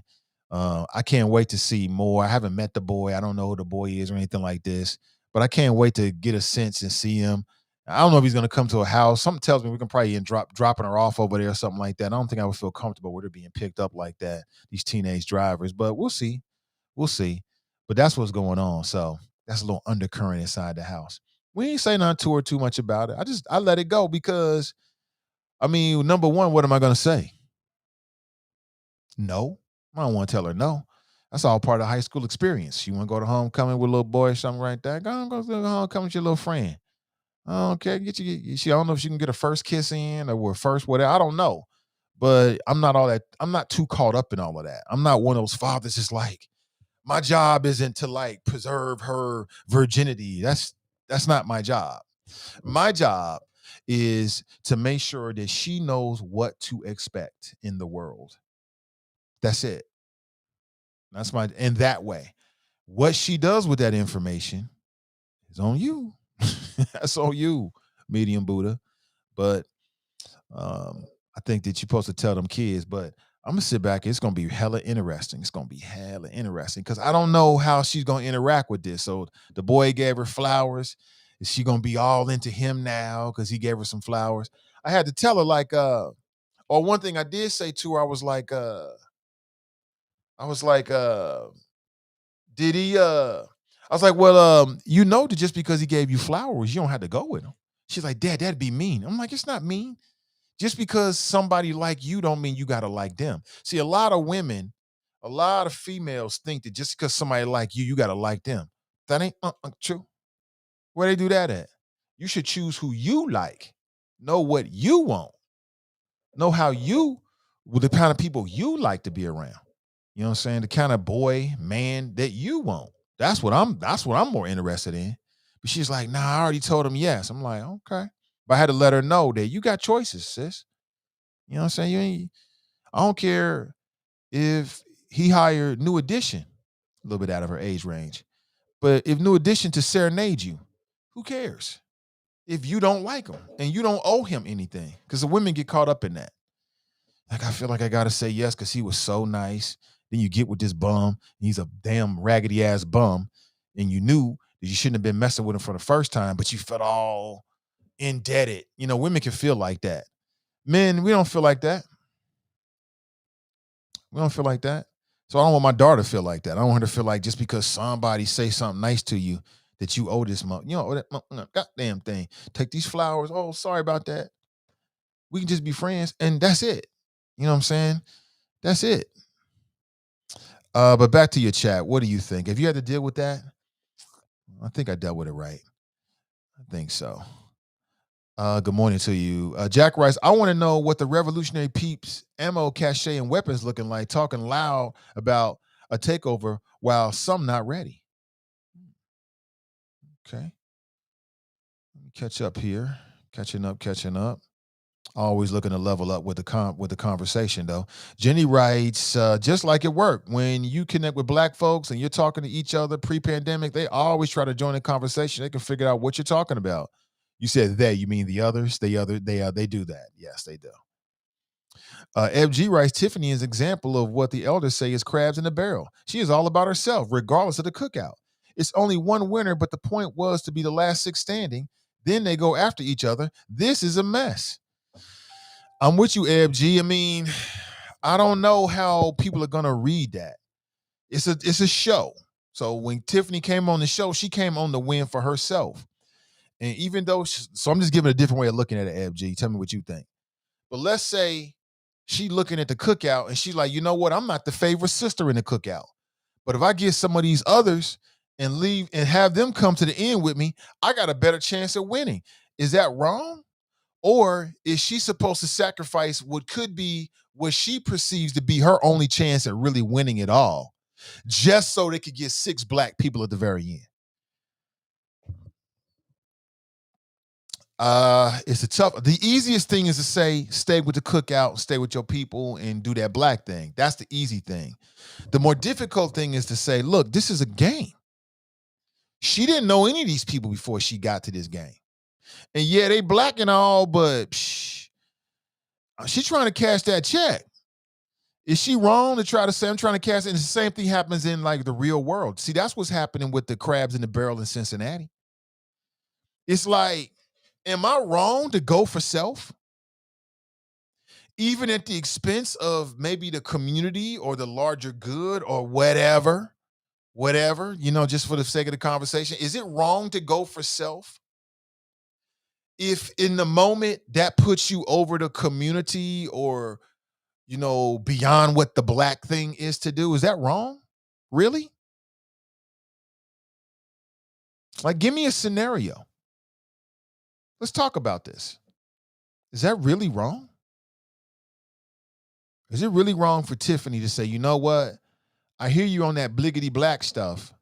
I can't wait to see more. I haven't met the boy. I don't know who the boy is or anything like this, but I can't wait to get a sense and see him. I don't know if he's going to come to a house. Something tells me we can probably end dropping her off over there or something like that. I don't think I would feel comfortable with her being picked up like that, these teenage drivers, but we'll see. We'll see. But that's what's going on. So that's a little undercurrent inside the house. We ain't say nothing to her too much about it. I let it go because, number one, what am I going to say? No. I don't want to tell her no. That's all part of high school experience. You want to go to homecoming with a little boy or something like that? Go to homecoming with your little friend. I don't care. I don't know if she can get a first kiss in or first whatever. I don't know. But I'm not too caught up in all of that. I'm not one of those fathers that's like, my job isn't to like preserve her virginity. That's not my job. My job is to make sure that she knows what to expect in the world. That's it. In that way. What she does with that information is on you. That's on you, medium Buddha. But I think that you're supposed to tell them kids, but I'm gonna sit back. It's gonna be hella interesting. It's gonna be hella interesting because I don't know how she's gonna interact with this. So the boy gave her flowers. Is she gonna be all into him now because he gave her some flowers? I had to tell her or one thing I did say to her, I was like, did he? I was like, well, that just because he gave you flowers, you don't have to go with him. She's like, Dad, that'd be mean. I'm like, it's not mean. Just because somebody like you don't mean you got to like them. See, a lot of women, a lot of females think that just because somebody like you got to like them. That ain't true. Where they do that at? You should choose who you like. Know what you want. Know the kind of people you like to be around. You know what I'm saying? The kind of boy, man that you want. That's what I'm more interested in. But she's like, nah, I already told him yes. I'm like, okay. But I had to let her know that you got choices, sis. You know what I'm saying? I don't care if he hired New Edition, a little bit out of her age range. But if New Edition to serenade you, who cares? If you don't like him and you don't owe him anything. Because the women get caught up in that. Like, I feel like I got to say yes because he was so nice. Then you get with this bum. He's a damn raggedy ass bum. And you knew that you shouldn't have been messing with him for the first time, but you felt all indebted. Women can feel like that. Men, we don't feel like that. We don't feel like that. So I don't want my daughter to feel like that. I don't want her to feel like just because somebody say something nice to you that you owe this month. That goddamn thing. Take these flowers. Oh, sorry about that. We can just be friends, and that's it. You know what I'm saying? That's it. But back to your chat. What do you think? Have you had to deal with that? I think I dealt with it right. I think so. Good morning to you. Jack Rice, I want to know what the Revolutionary Peeps ammo cache and weapons looking like, talking loud about a takeover while some not ready. Okay. Let me catch up here. Catching up. Always looking to level up with the conversation, though. Jenny writes, just like at work, when you connect with Black folks and you're talking to each other pre-pandemic, they always try to join the conversation. They can figure out what you're talking about. You said they, you mean the others? They do that. Yes, they do. FG writes, Tiffany is an example of what the elders say is crabs in a barrel. She is all about herself, regardless of the cookout. It's only one winner, but the point was to be the last six standing. Then they go after each other. This is a mess. I'm with you, FG. I don't know how people are gonna read that. It's a show. So when Tiffany came on the show, she came on to win for herself. And even though, so I'm just giving a different way of looking at it, FG. Tell me what you think. But let's say she looking at the cookout and she's like, you know what? I'm not the favorite sister in the cookout. But if I get some of these others and leave and have them come to the end with me, I got a better chance of winning. Is that wrong? Or is she supposed to sacrifice what could be what she perceives to be her only chance at really winning it all, just so they could get 6 black people at the very end? It's a tough. The easiest thing is to say, stay with the cookout, stay with your people, and do that black thing. That's the easy thing. The more difficult thing is to say, look, this is a game. She didn't know any of these people before she got to this game. And yeah, they black and all, but she's trying to cash that check. Is she wrong to try to say I'm trying to cash it? And the same thing happens in like the real world. See, that's what's happening with the crabs in the barrel in Cincinnati. It's like, am I wrong to go for self? Even at the expense of maybe the community or the larger good or whatever, just for the sake of the conversation. Is it wrong to go for self? If in the moment that puts you over the community or, beyond what the black thing is to do, is that wrong? Really? Like, give me a scenario. Let's talk about this. Is that really wrong? Is it really wrong for Tiffany to say, you know what? I hear you on that bliggity black stuff,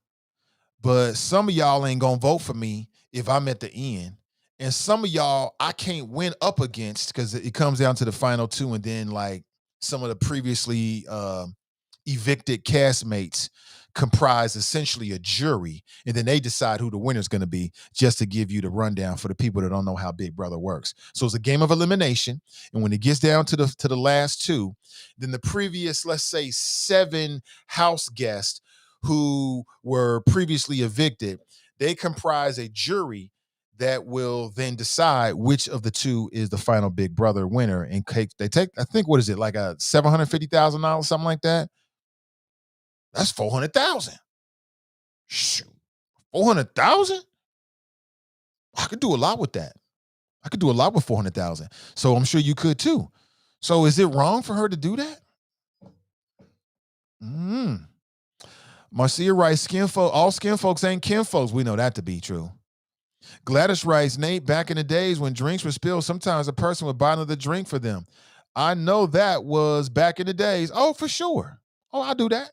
but some of y'all ain't gonna vote for me if I'm at the end. And some of y'all I can't win up against because it comes down to the final 2, and then like some of the previously evicted castmates comprise essentially a jury, and then they decide who the winner's going to be, just to give you the rundown for the people that don't know how Big Brother works. So it's a game of elimination, and when it gets down to the last 2, then the previous, let's say, 7 house guests who were previously evicted, they comprise a jury that will then decide which of the 2 is the final Big Brother winner. And they take, I think, what is it, like a $750,000, something like that? That's $400,000. Shoot, $400,000? I could do a lot with that. I could do a lot with $400,000. So I'm sure you could too. So is it wrong for her to do that? Marcia writes, all skin folks ain't kin folks. We know that to be true. Gladys writes, Nate, back in the days when drinks were spilled, sometimes a person would buy another drink for them. I know that was back in the days. Oh, for sure. Oh, I'll do that.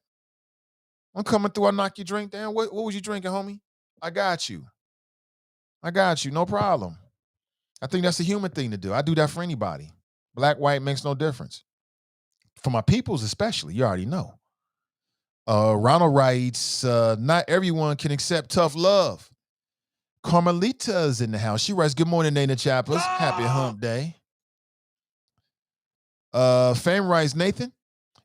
I'm coming through. I'll knock your drink down. What was you drinking, homie? I got you. No problem. I think that's a human thing to do. I do that for anybody. Black, white makes no difference. For my peoples especially, you already know. Ronald writes, not everyone can accept tough love. Carmelita's in the house. She writes, good morning, Nana Chappers. Happy hump day. Fame writes, Nathan,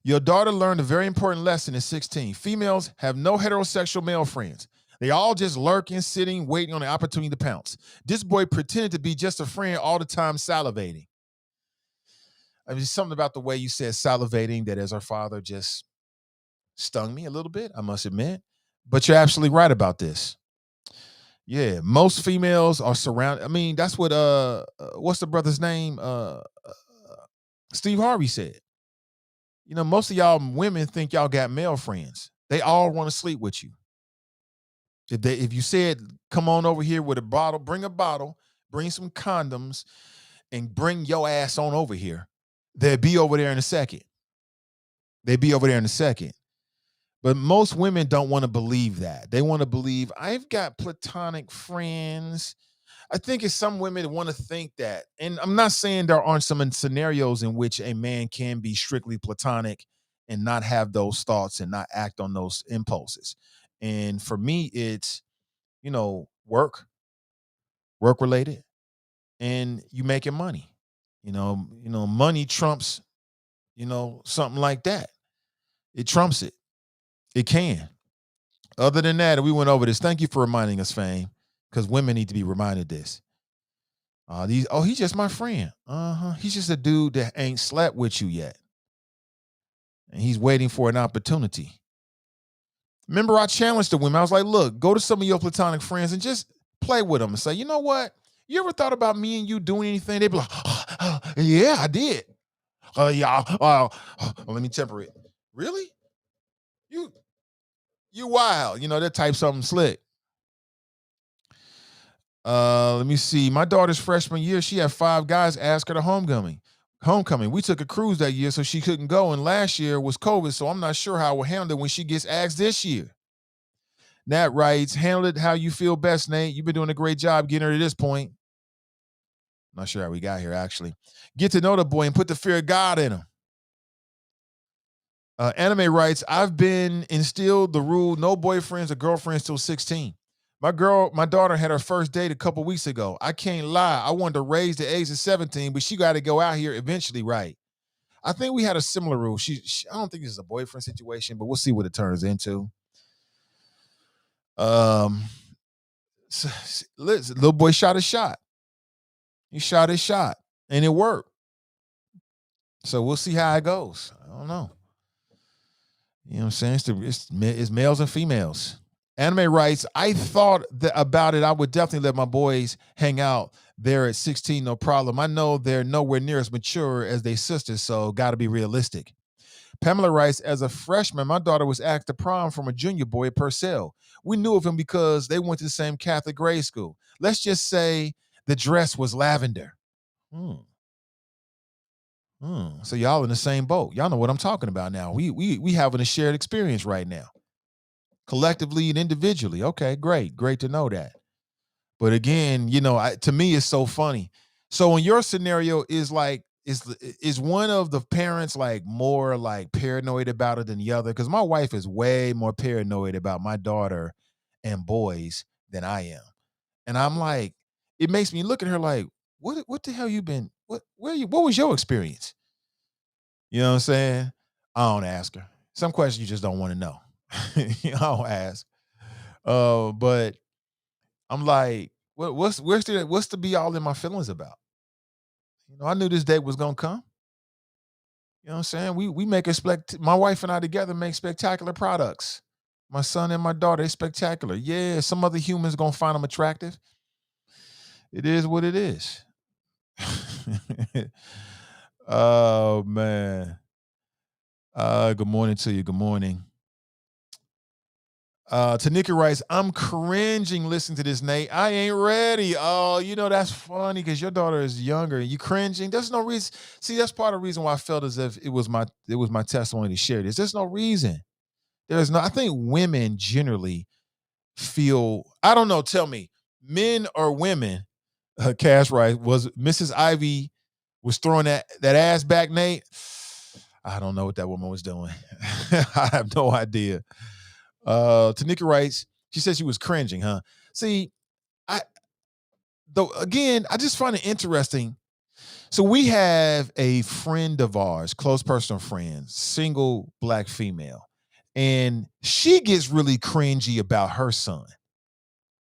your daughter learned a very important lesson at 16. Females have no heterosexual male friends. They all just lurking, sitting, waiting on the opportunity to pounce. This boy pretended to be just a friend all the time, salivating. I mean, something about the way you said salivating that as our father just stung me a little bit, I must admit. But you're absolutely right about this. Yeah, most females are surrounded. I mean, that's what what's the brother's name? Steve Harvey said. Most of y'all women think y'all got male friends. They all want to sleep with you. If you said, come on over here with a bottle, bring some condoms, and bring your ass on over here, they'd be over there in a second. But most women don't want to believe that. They want to believe, I've got platonic friends. I think it's some women that want to think that. And I'm not saying there aren't some scenarios in which a man can be strictly platonic and not have those thoughts and not act on those impulses. And for me, it's, work related, and you making money. Money trumps, something like that. It trumps it. It can. Other than that, we went over this. Thank you for reminding us, Fame, because women need to be reminded this. He's just my friend. He's just a dude that ain't slept with you yet. And he's waiting for an opportunity. Remember, I challenged the women. I was like, look, go to some of your platonic friends and just play with them and say, you know what? You ever thought about me and you doing anything? They'd be like, yeah, I did. Let me temper it. Really? You wild. They type something slick. Let me see. My daughter's freshman year, she had 5 guys ask her to homecoming. Homecoming. We took a cruise that year, so she couldn't go. And last year was COVID, so I'm not sure how we'll handle it when she gets asked this year. Nat writes, handle it how you feel best, Nate. You've been doing a great job getting her to this point. Not sure how we got here, actually. Get to know the boy and put the fear of God in him. Anime writes, I've been instilled the rule no boyfriends or girlfriends till 16. My daughter had her first date a couple weeks ago. I can't lie. I wanted to raise the age to 17, but she got to go out here eventually, right? I think we had a similar rule. I don't think this is a boyfriend situation, but we'll see what it turns into. Listen, little boy shot a shot. He shot his shot, and it worked. So we'll see how it goes. I don't know. You know what I'm saying? It's males and females. Anime writes, I thought about it. I would definitely let my boys hang out there at 16, no problem. I know they're nowhere near as mature as their sisters, so got to be realistic. Pamela writes, as a freshman, my daughter was asked to prom from a junior boy at Purcell. We knew of him because they went to the same Catholic grade school. Let's just say the dress was lavender. So y'all in the same boat. Y'all know what I'm talking about now. We having a shared experience right now, collectively and individually. Okay, great to know that. But again, to me, it's so funny. So in your scenario, is one of the parents like more like paranoid about it than the other? Because my wife is way more paranoid about my daughter and boys than I am, and I'm like, it makes me look at her like, what the hell you been? What was your experience? You know what I'm saying? I don't ask her. Some questions you just don't want to know. I don't ask. But I'm like, what's the be all in my feelings about? I knew this day was gonna come. You know what I'm saying? We make my wife and I together make spectacular products. My son and my daughter, they're spectacular. Yeah, some other humans gonna find them attractive. It is what it is. Oh man. Good morning to you. Good morning. Tanika writes, I'm cringing listening to this, Nate. I ain't ready. Oh, that's funny because your daughter is younger and you cringing. There's no reason. See, that's part of the reason why I felt as if it was my testimony to share this. There's no reason. I think women generally feel, I don't know, tell me, men or women, Cash writes, was Mrs. Ivey was throwing that ass back, Nate? I don't know what that woman was doing. I have no idea. Tanika writes, she said she was cringing, huh? See, I just find it interesting. So we have a friend of ours, close personal friend, single black female, and she gets really cringy about her son.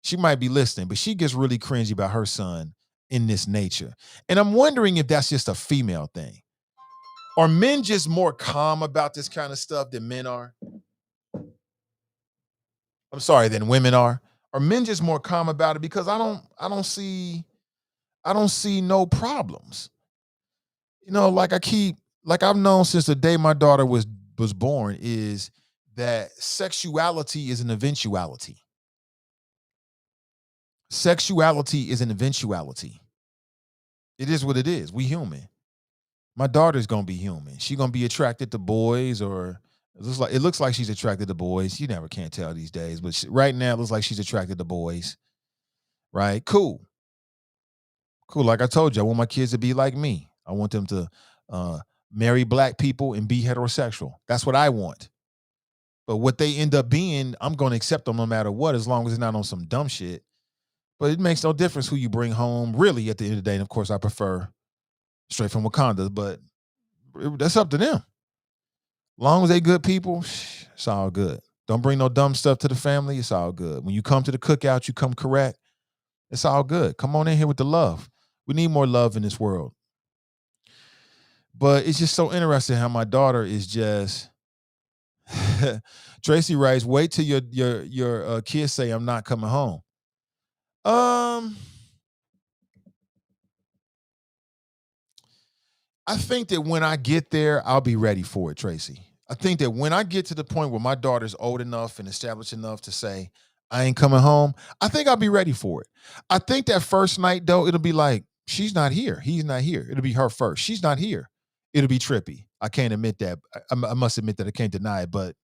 She might be listening, but she gets really cringy about her son in this nature. And I'm wondering if that's just a female thing. Are men just more calm about this kind of stuff than men are? I'm sorry, than women are. Are men just more calm about it? Because I don't see no problems. Like I've known since the day my daughter was born, is that sexuality is an eventuality. Sexuality is an eventuality. It is what it is. We human. My daughter's gonna be human. She gonna be attracted to boys, or it looks like she's attracted to boys. You never can't tell these days, but right now it looks like she's attracted to boys. Right? Cool. Like I told you, I want my kids to be like me. I want them to marry black people and be heterosexual. That's what I want. But what they end up being, I'm going to accept them no matter what, as long as it's not on some dumb shit. But it makes no difference who you bring home, really, at the end of the day. And of course, I prefer straight from Wakanda, but that's up to them. Long as they good people, it's all good. Don't bring no dumb stuff to the family. It's all good. When you come to the cookout, you come correct. It's all good. Come on in here with the love. We need more love in this world. But it's just so interesting how my daughter is just. Tracy writes, wait till your kids say I'm not coming home. I think that when I get there, I'll be ready for it, Tracy. I think that when I get to the point where my daughter's old enough and established enough to say, I ain't coming home. I think I'll be ready for it. I think that first night though, it'll be like, she's not here. He's not here. It'll be her first. She's not here. It'll be trippy. I can't admit that. I must admit that I can't deny it, but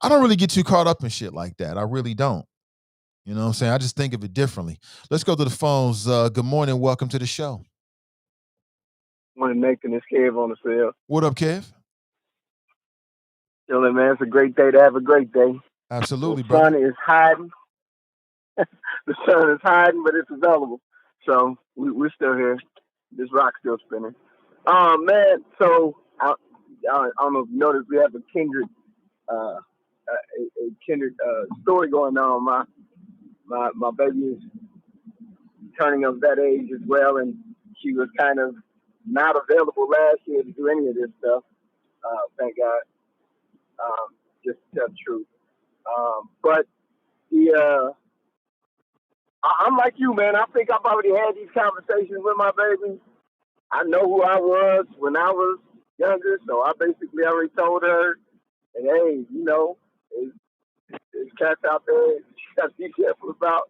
I don't really get too caught up in shit like that. I really don't. You know what I'm saying? I just think of it differently. Let's go to the phones. Good morning. Welcome to the show. Morning, Nathan. It's Kev on the cell. What up, Kev? Chilling, man. It's a great day to have a great day. Absolutely, The brother. sun is hiding. The sun is hiding, but it's available. So we're still here. This rock's still spinning. Man. So I don't know if you noticed, we have a kindred, a kindred story going on. My baby is turning of that age as well, and she was kind of not available last year to do any of this stuff. Thank God. Just to tell the truth. But I'm like you, man. I think I've already had these conversations with my baby. I know who I was when I was younger, so I basically already told her, and hey, there's cats out there you got to be careful about.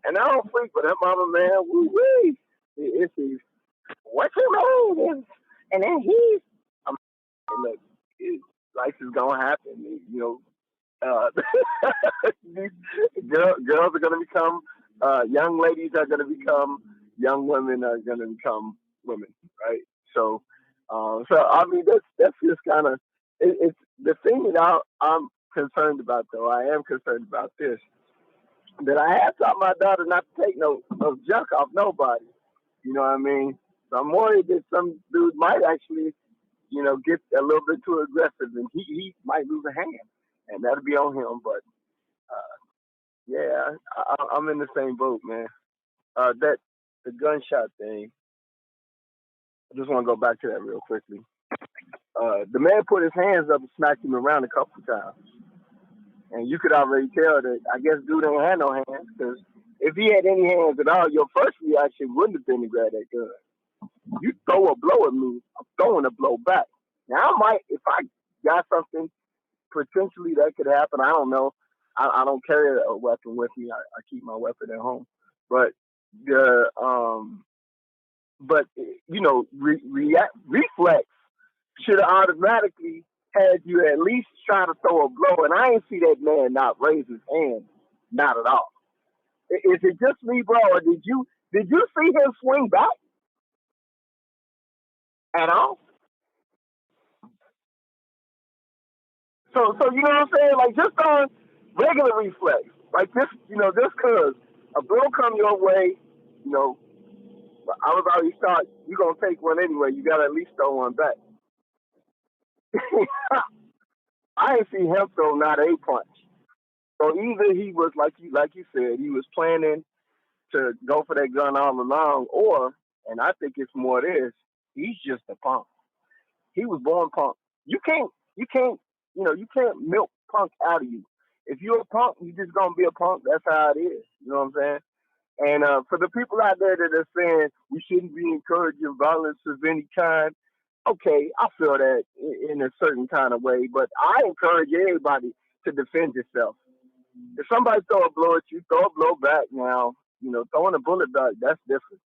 And I don't freak with that mama, man. Woo wee. It's what you mean? And then look, life is gonna happen. Girls are going to become, young ladies are going to become, young women are going to become women, right? So I mean, that's just kind of, it's the thing that I'm concerned about, though. I am concerned about this, that I have taught my daughter not to take no junk off nobody. You know what I mean? So I'm worried that some dude might actually, get a little bit too aggressive, and he might lose a hand, and that'll be on him. But yeah, I'm in the same boat, man. That the gunshot thing. I just want to go back to that real quickly. The man put his hands up and smacked him around a couple of times, and you could already tell that I guess dude ain't had no hands, because if he had any hands at all, your first reaction wouldn't have been to grab that gun. You throw a blow at me, I'm throwing a blow back. Now I might, if I got something potentially that could happen, I don't know. I don't carry a weapon with me. I keep my weapon at home. But the reflex should have automatically had you at least try to throw a blow. And I ain't see that man not raise his hand, not at all. Is it just me, bro, or did you see him swing back at all? So you know what I'm saying? Like, just on regular reflex, like this, just cause a blow come your way, I was always taught you're gonna take one anyway. You gotta at least throw one back. I ain't see him throw not a punch. So either he was like you said, he was planning to go for that gun all along, or, and I think it's more this, he's just a punk. He was born punk. You can't, you can't milk punk out of you. If you're a punk, you just gonna be a punk. That's how it is. You know what I'm saying? And for the people out there that are saying we shouldn't be encouraging violence of any kind, okay, I feel that in a certain kind of way, but I encourage everybody to defend yourself. If somebody throw a blow at you, throw a blow back. Now, throwing a bullet back, that's different.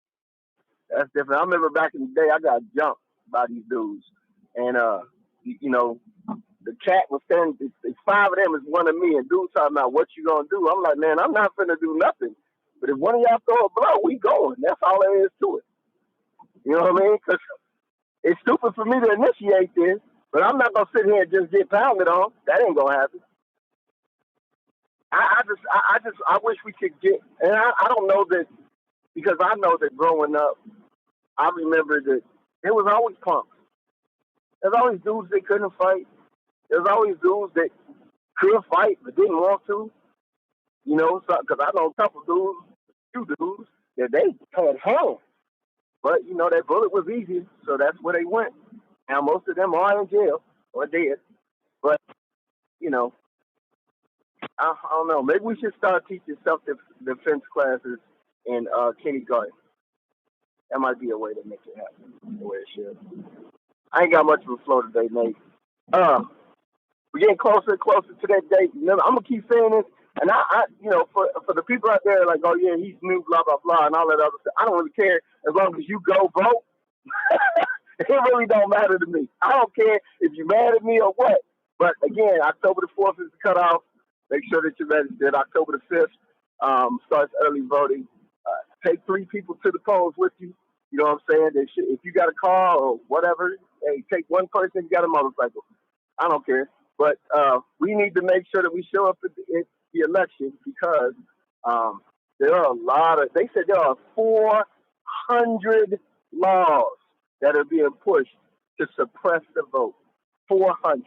That's different. I remember back in the day, I got jumped by these dudes, and the cat was standing. It's five of them. It's one of me, and dudes talking about what you gonna do. I'm like, man, I'm not finna do nothing. But if one of y'all throw a blow, we going. That's all there is to it. You know what I mean? Because it's stupid for me to initiate this, but I'm not gonna sit here and just get pounded on. That ain't gonna happen. I wish we could get, and I don't know that, because I know that growing up, I remember that there was always punks. There's always dudes that couldn't fight. There's always dudes that could fight but didn't want to. Because I know a couple dudes, few dudes, that they had hands. But, that bullet was easy, so that's where they went. Now, most of them are in jail or dead. But, I don't know. Maybe we should start teaching self-defense classes in kindergarten. That might be a way to make it happen the way it should. I ain't got much of a flow today, Nate. We're getting closer and closer to that date. Remember, I'm going to keep saying this. And for the people out there like, oh yeah, he's new, blah blah blah, and all that other stuff. I don't really care as long as you go vote. It really don't matter to me. I don't care if you're mad at me or what. But again, October the 4th is the cutoff. Make sure that you're registered. October the 5th starts early voting. Take 3 people to the polls with you. You know what I'm saying? If you got a car or whatever, hey, take one person if you got a motorcycle. I don't care. But we need to make sure that we show up at the election because there are they said there are 400 laws that are being pushed to suppress the vote. 400.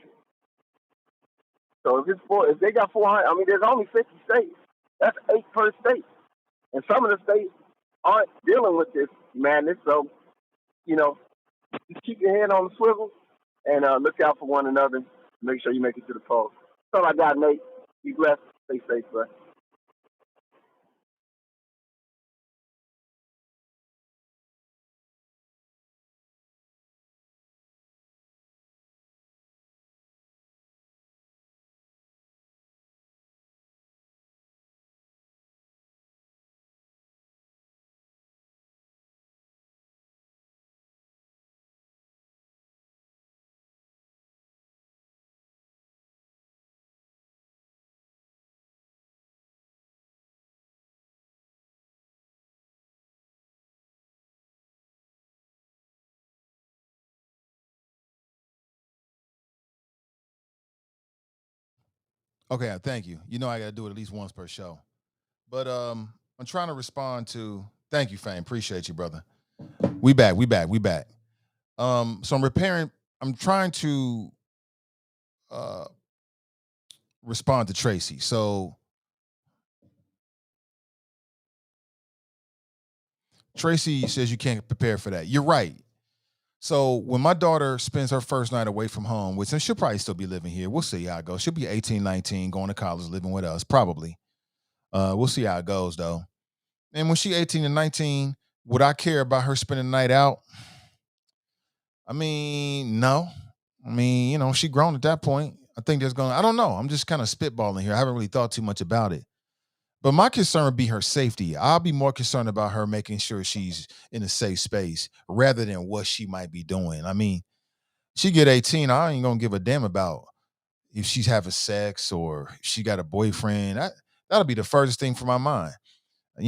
So if they got 400, I mean, there's only 50 states. That's 8 per state. And some of the states aren't dealing with this madness. So, just keep your hand on the swivel and look out for one another. Make sure you make it to the polls. That's all I got, Nate. Be blessed. Stay safe, bro. Okay, thank you. You know I got to do it at least once per show. But I'm trying to respond to. Thank you, Fame. Appreciate you, brother. We back. So I'm repairing. I'm trying to uh, respond to Tracy. So Tracy says you can't prepare for that. You're right. So when my daughter spends her first night away from home, which and she'll probably still be living here. We'll see how it goes. She'll be 18, 19, going to college, living with us, probably. We'll see how it goes though. And when she's 18 and 19, would I care about her spending the night out? I mean, no. I mean, she grown at that point. I think I don't know. I'm just kind of spitballing here. I haven't really thought too much about it. But my concern would be her safety. I'll be more concerned about her making sure she's in a safe space rather than what she might be doing. I mean, she get 18, I ain't gonna give a damn about if she's having sex or if she got a boyfriend. That'll be the furthest thing from my mind.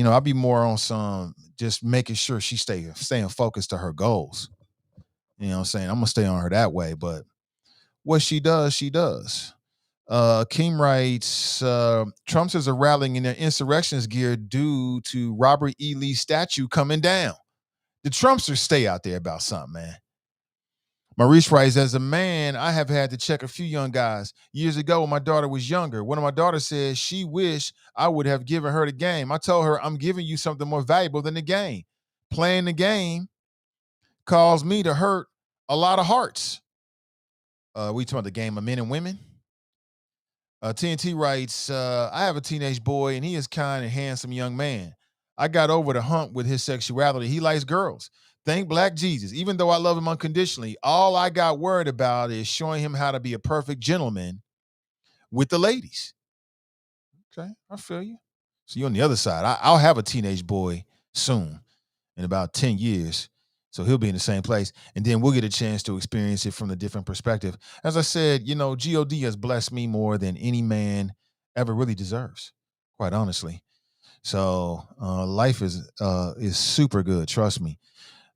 I'll be more on some just making sure she staying focused to her goals. You know what I'm saying? I'm gonna stay on her that way, but what she does, she does. Keem writes, Trumps are rallying in their insurrections gear due to Robert E. Lee's statue coming down. The Trumpsters stay out there about something, man. Maurice writes, as a man, I have had to check a few young guys. Years ago, when my daughter was younger, one of my daughters said she wished I would have given her the game. I told her, I'm giving you something more valuable than the game. Playing the game caused me to hurt a lot of hearts. We talking about the game of men and women? TNT writes, I have a teenage boy and he is kind and handsome young man. I got over the hump with his sexuality. He likes girls. Thank Black Jesus. Even though I love him unconditionally, all I got worried about is showing him how to be a perfect gentleman with the ladies. Okay, I feel you. So you're on the other side. I'll have a teenage boy soon, in about 10 years. So he'll be in the same place. And then we'll get a chance to experience it from a different perspective. As I said, God has blessed me more than any man ever really deserves, quite honestly. So life is super good. Trust me.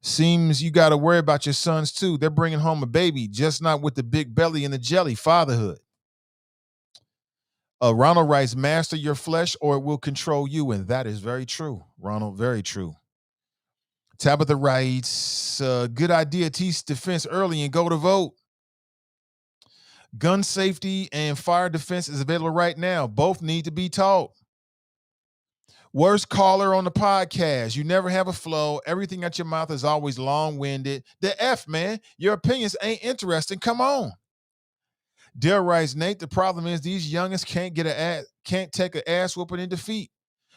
Seems you got to worry about your sons too. They're bringing home a baby, just not with the big belly and the jelly. Fatherhood. Ronald writes, master your flesh or it will control you. And that is very true, Ronald. Very true. Tabitha writes, good idea. Teach defense early and go to vote. Gun safety and fire defense is available right now. Both need to be taught. Worst caller on the podcast. You never have a flow. Everything at your mouth is always long-winded. The F, man. Your opinions ain't interesting. Come on. Dale writes, Nate, the problem is these youngins can't take an ass whooping in defeat.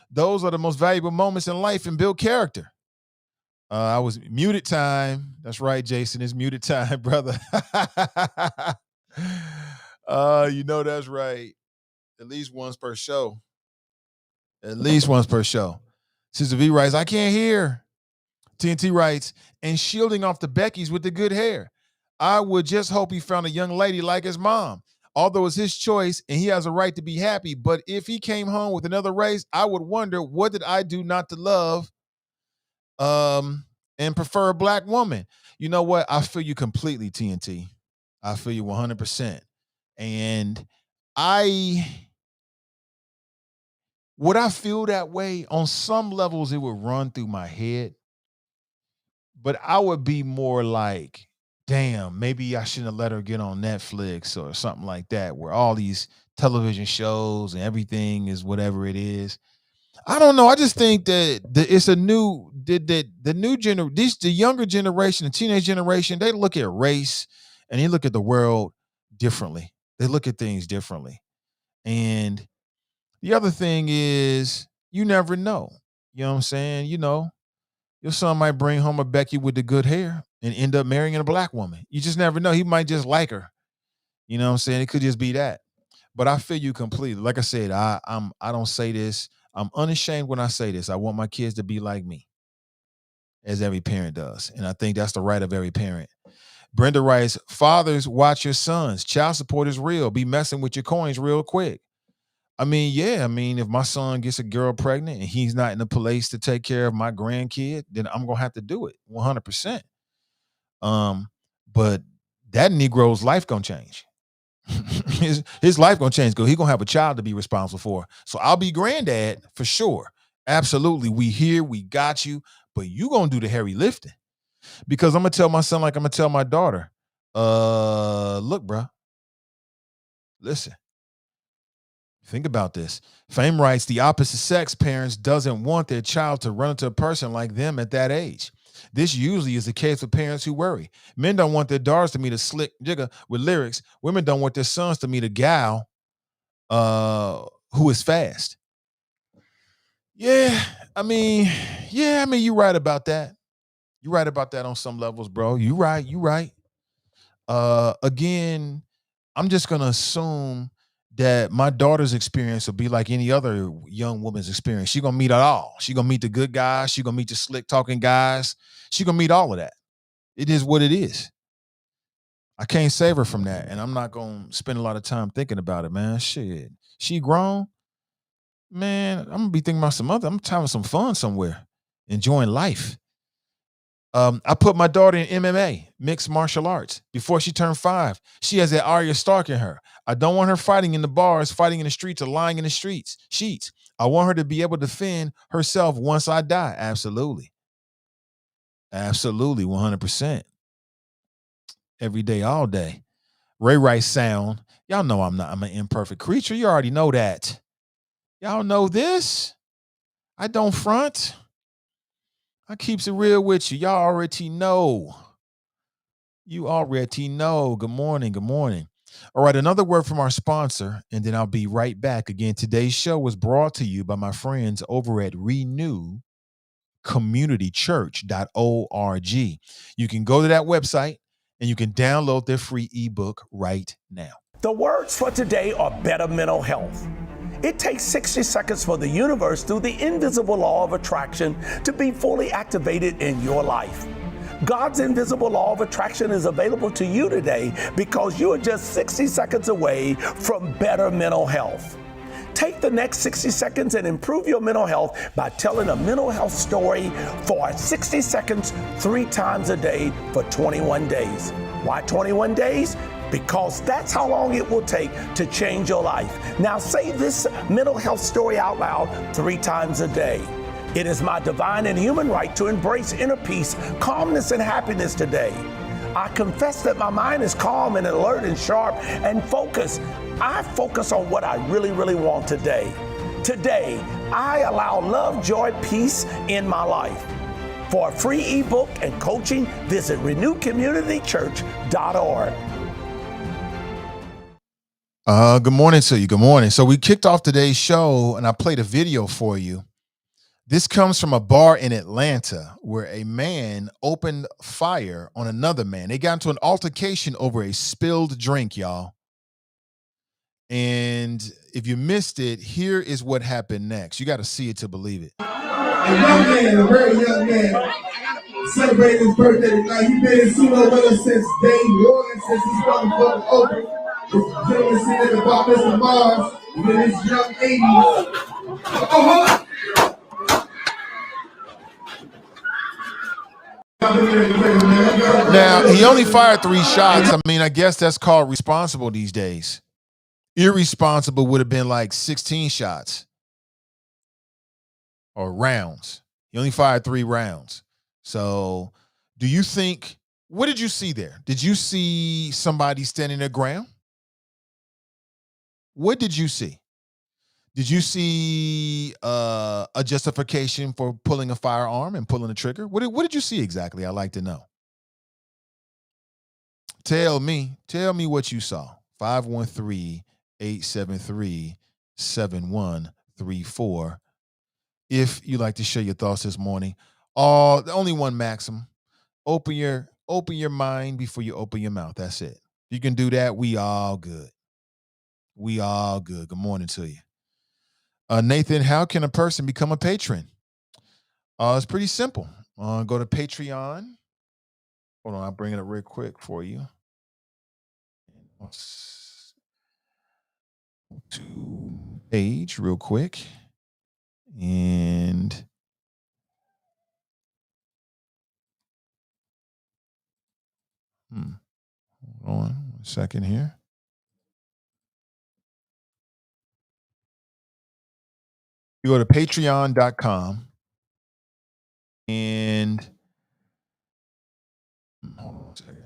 Those are the most valuable moments in life and build character. I was muted time. That's right, Jason. It's muted time, brother. That's right. At least once per show. At least once per show. Sister V writes, I can't hear. TNT writes, and shielding off the Beckys with the good hair. I would just hope he found a young lady like his mom. Although it's his choice and he has a right to be happy, but if he came home with another race, I would wonder what did I do not to love and prefer a black woman. You know what? I feel you completely, TNT. I feel you 100%. And would I feel that way? On some levels, it would run through my head. But I would be more like, damn, maybe I shouldn't have let her get on Netflix or something like that, where all these television shows and everything is whatever it is. I don't know. I just think that it's a new the new the younger generation, the teenage generation, they look at race and they look at the world differently. They look at things differently. And the other thing is you never know. You know what I'm saying? You know, your son might bring home a Becky with the good hair and end up marrying a black woman. You just never know. He might just like her. You know what I'm saying? It could just be that. But I feel you completely. Like I said, I don't say this. I'm unashamed when I say this. I want my kids to be like me, as every parent does. And I think that's the right of every parent. Brenda writes, fathers, watch your sons. Child support is real. Be messing with your coins real quick. I mean, yeah. I mean, if my son gets a girl pregnant and he's not in a place to take care of my grandkid, then I'm going to have to do it 100%. But that Negro's life going to change. his life gonna change because he's gonna have a child to be responsible for. So I'll be granddad for sure. Absolutely. We here, we got you, but you gonna do the heavy lifting. Because I'm gonna tell my son like I'm gonna tell my daughter, look, bro, listen. Think about this. Fame writes, the opposite sex parents doesn't want their child to run into a person like them at that age. This usually is the case with parents who worry. Men don't want their daughters to meet a slick jigger with lyrics. Women don't want their sons to meet a gal who is fast. Yeah, I mean, you're right about that. You're right about that on some levels, bro. You right. Again, I'm just gonna assume that my daughter's experience will be like any other young woman's experience. She's gonna meet it all. She's gonna meet the good guys. She's gonna meet the slick talking guys. She's gonna meet all of that. It is what it is. I can't save her from that. And I'm not gonna spend a lot of time thinking about it, man. Shit. She grown. Man, I'm gonna be thinking about I'm having some fun somewhere, enjoying life. I put my daughter in MMA, mixed martial arts, before she turned 5. She has that Arya Stark in her. I don't want her fighting in the bars, fighting in the streets, or lying in the sheets. I want her to be able to defend herself once I die. Absolutely. Absolutely, 100%. Every day, all day. Ray Rice sound. Y'all know I'm an imperfect creature. You already know that. Y'all know this. I don't front. I keeps it real with you. Y'all already know. You already know. Good morning. Good morning. All right, another word from our sponsor, and then I'll be right back. Again, today's show was brought to you by my friends over at renewcommunitychurch.org. You can go to that website and you can download their free ebook right now. The words for today are better mental health. It takes 60 seconds for the universe through the invisible law of attraction to be fully activated in your life. God's invisible law of attraction is available to you today because you are just 60 seconds away from better mental health. Take the next 60 seconds and improve your mental health by telling a mental health story for 60 seconds 3 times a day for 21 days. Why 21 days? Because that's how long it will take to change your life. Now say this mental health story out loud 3 times a day. It is my divine and human right to embrace inner peace, calmness, and happiness today. I confess that my mind is calm and alert and sharp and focused. I focus on what I really, really want today. Today, I allow love, joy, peace in my life. For a free ebook and coaching, visit renewcommunitychurch.org. Good morning to you. Good morning. So we kicked off today's show and I played a video for you. This comes from a bar in Atlanta where a man opened fire on another man. They got into an altercation over a spilled drink, y'all. And if you missed it, here is what happened next. You got to see it to believe it. A young man, a very young man, celebrating his birthday tonight. He's been in Suno with us since day one, since this motherfucker opened. This gentleman sitting at the bar, Mr. Mars, with his young 80s. Now, he only fired 3 shots. I mean, I guess that's called responsible these days. Irresponsible would have been like 16 shots or rounds. He only fired 3 rounds. So, do you think, what did you see there? Did you see somebody standing their ground? What did you see? Did you see a justification for pulling a firearm and pulling the trigger? What did you see exactly? I'd like to know. Tell me what you saw. 513-873-7134. If you'd like to share your thoughts this morning. The only one maxim. Open your mind before you open your mouth. That's it. If you can do that, we all good. We all good. Good morning to you. Nathan, how can a person become a patron? It's pretty simple. Go to Patreon. Hold on, I'll bring it up real quick for you. To page real quick. And hold on 1 second here. You go to patreon.com and hold on 1 second.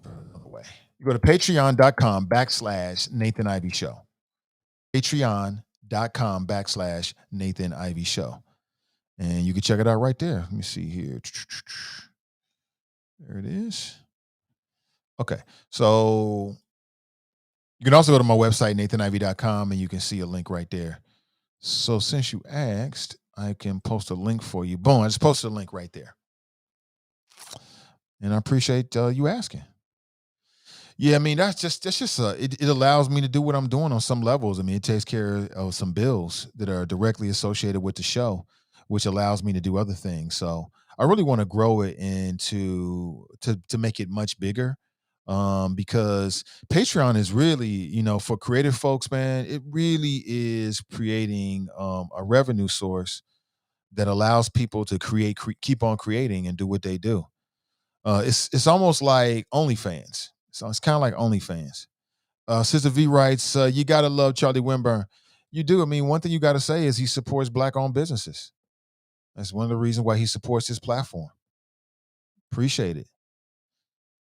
Another way. You go to patreon.com/Nathan Ivey Show. Patreon.com/Nathan Ivey Show. And you can check it out right there. Let me see here. There it is. Okay. So you can also go to my website, nathanivey.com, and you can see a link right there. So since you asked, I can post a link for you. Boom, I just posted a link right there. And I appreciate you asking. Yeah, I mean, it allows me to do what I'm doing on some levels. I mean, it takes care of some bills that are directly associated with the show, which allows me to do other things. So I really want to grow it into to make it much bigger. Because Patreon is really, for creative folks, man, it really is creating a revenue source that allows people to keep on creating and do what they do. It's almost like OnlyFans. So it's kind of like OnlyFans. Sister V writes, you got to love Charlie Winburn. You do. I mean, one thing you got to say is he supports Black-owned businesses. That's one of the reasons why he supports his platform. Appreciate it.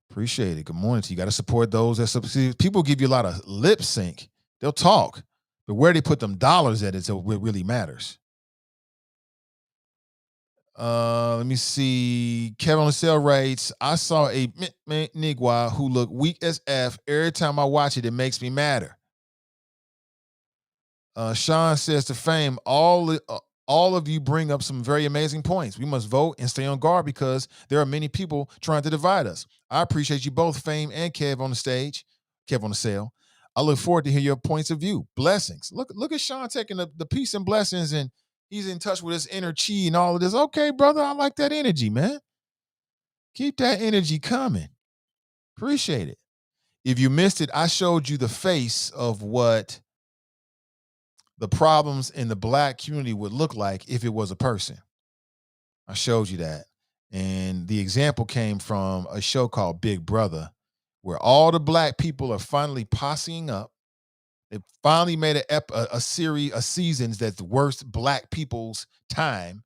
Appreciate it. Good morning to you. You got to support those that people give you a lot of lip sync. They'll talk, but where they put them dollars at is what really matters. Let me see. Kevin on the cell writes, I saw a Nigwa who looked weak as F. Every time I watch it, it makes me madder. Sean says to Fame, all of you bring up some very amazing points. We must vote and stay on guard because there are many people trying to divide us. I appreciate you both, Fame and Kev on the stage, Kev on the cell. I look forward to hear your points of view. Blessings. Look at Sean taking the peace and blessings, and he's in touch with his inner chi and all of this. Okay, brother, I like that energy, man. Keep that energy coming. Appreciate it. If you missed it, I showed you the face of what the problems in the Black community would look like if it was a person. I showed you that. And the example came from a show called Big Brother, where all the Black people are finally posseing up. They finally made a series of seasons that's the worst Black people's time.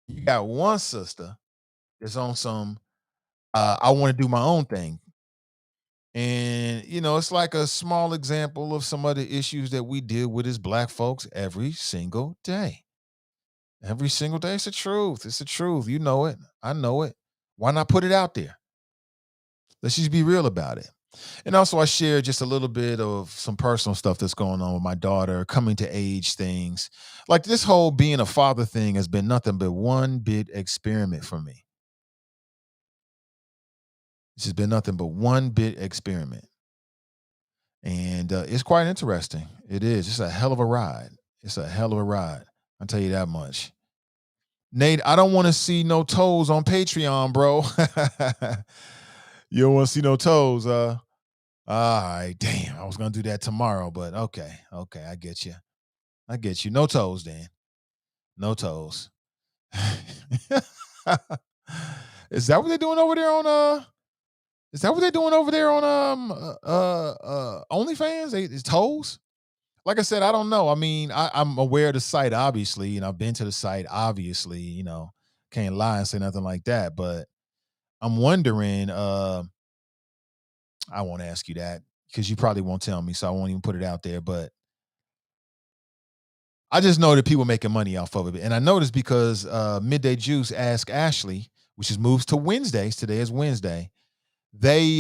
You got one sister that's on some, I want to do my own thing. And, it's like a small example of some of the issues that we deal with as Black folks every single day. Every single day. It's the truth. It's the truth. You know it. I know it. Why not put it out there? Let's just be real about it. And also I shared just a little bit of some personal stuff that's going on with my daughter, coming to age things. Like this whole being a father thing has been nothing but one big experiment for me. This has been nothing but one big experiment. And it's quite interesting. It is. It's a hell of a ride. It's a hell of a ride. I'll tell you that much. Nate, I don't want to see no toes on Patreon, bro. You don't want to see no toes, all right, damn. I was gonna do that tomorrow, but okay, I get you. I get you. No toes, then. No toes. Is that what they're doing over there on Is that what they're doing over there on OnlyFans? It's toes? Like I said, I don't know. I mean, I'm aware of the site, obviously, and I've been to the site, obviously, can't lie and say nothing like that. But I'm wondering, I won't ask you that because you probably won't tell me, so I won't even put it out there. But I just know that people making money off of it. And I noticed because Midday Juice asked Ashley, which is moves to Wednesdays. Today is Wednesday. They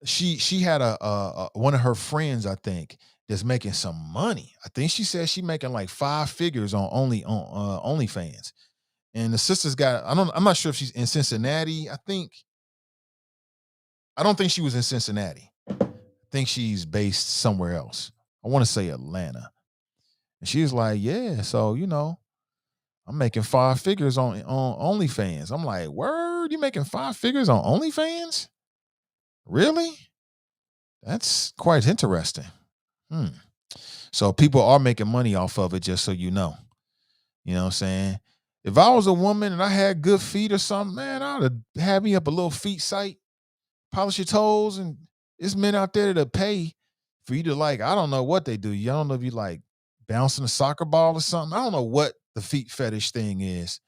she had a one of her friends, I think, that's making some money. I think she said she making like 5 figures on OnlyFans. And the sister's got, I'm not sure if she's in Cincinnati. I don't think she was in Cincinnati. I think she's based somewhere else. I want to say Atlanta. And she was like, yeah, so I'm making 5 figures on OnlyFans. I'm like, word, you making 5 figures on OnlyFans? Really? That's quite interesting. So people are making money off of it, just so you know. You know what I'm saying? If I was a woman and I had good feet or something, man, I would have me up a little feet site, polish your toes, and there's men out there that'll pay for you to, like, I don't know what they do. You don't know if you like bouncing a soccer ball or something. I don't know what the feet fetish thing is.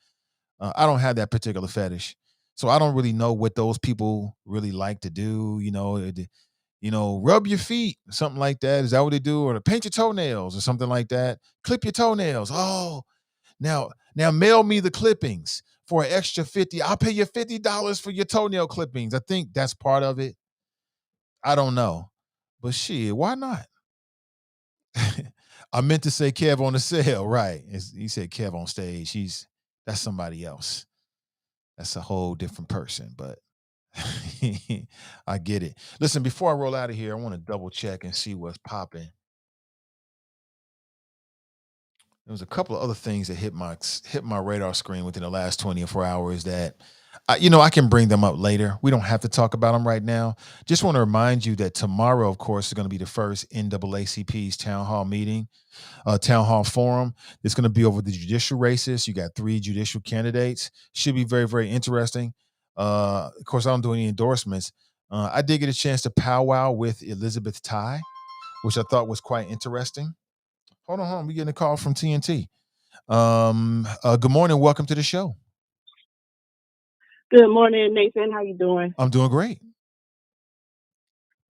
I don't have that particular fetish. So I don't really know what those people really like to do. Rub your feet, something like that. Is that what they do? Or to paint your toenails or something like that. Clip your toenails. Oh, now mail me the clippings for an extra 50. I'll pay you $50 for your toenail clippings. I think that's part of it. I don't know. But shit, why not? I meant to say Kev on the cell, right? He said Kev on stage. That's somebody else. That's a whole different person, but I get it. Listen, before I roll out of here, I want to double check and see what's popping. There was a couple of other things that hit my radar screen within the last 24 hours that I can bring them up later. We don't have to talk about them right now. Just want to remind you that tomorrow, of course, is going to be the first NAACP's town hall meeting, town hall forum. It's going to be over the judicial races. You got 3 judicial candidates. Should be very, very interesting. Of course, I don't do any endorsements. I did get a chance to powwow with Elizabeth Ty, which I thought was quite interesting. Hold on. We getting a call from TNT. Good morning. Welcome to the show. Good morning, Nathan. How you doing? I'm doing great.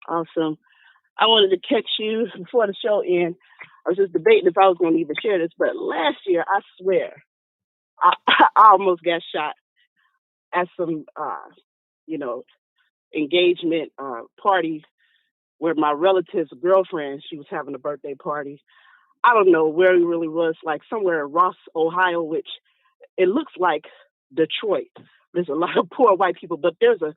Awesome. I wanted to catch you before the show ended. I was just debating if I was going to even share this, but last year, I swear, I almost got shot at some, engagement party where my relative's girlfriend, she was having a birthday party. I don't know where it really was, like somewhere in Ross, Ohio, which it looks like Detroit. There's a lot of poor white people, but there's a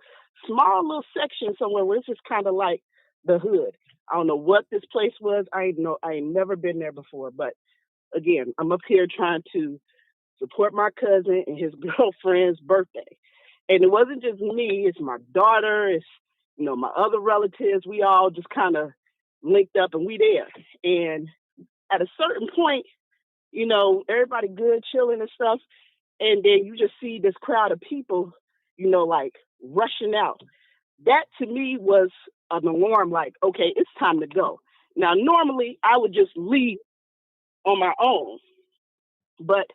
small little section somewhere where it's just kind of like the hood. I don't know what this place was. I ain't never been there before. But again, I'm up here trying to support my cousin and his girlfriend's birthday. And it wasn't just me, it's my daughter, it's my other relatives. We all just kind of linked up and we there. And at a certain point, everybody good, chilling and stuff. And then you just see this crowd of people, like rushing out. That to me was an alarm, like, okay, it's time to go. Now, normally I would just leave on my own, but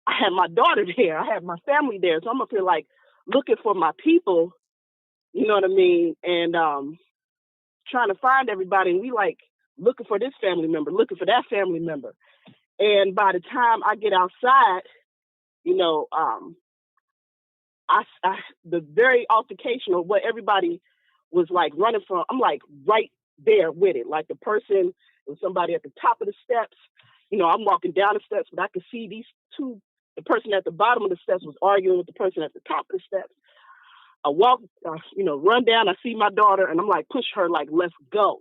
I had my daughter there. I had my family there. So I'm up here like looking for my people, you know what I mean? And trying to find everybody. And we like looking for this family member, looking for that family member. And by the time I get outside, the very altercation of what everybody was like running from, I'm like right there with it. Like the person was somebody at the top of the steps. I'm walking down the steps, but I could see these two. The person at the bottom of the steps was arguing with the person at the top of the steps. I walk, run down. I see my daughter, and I'm like, push her, like, let's go.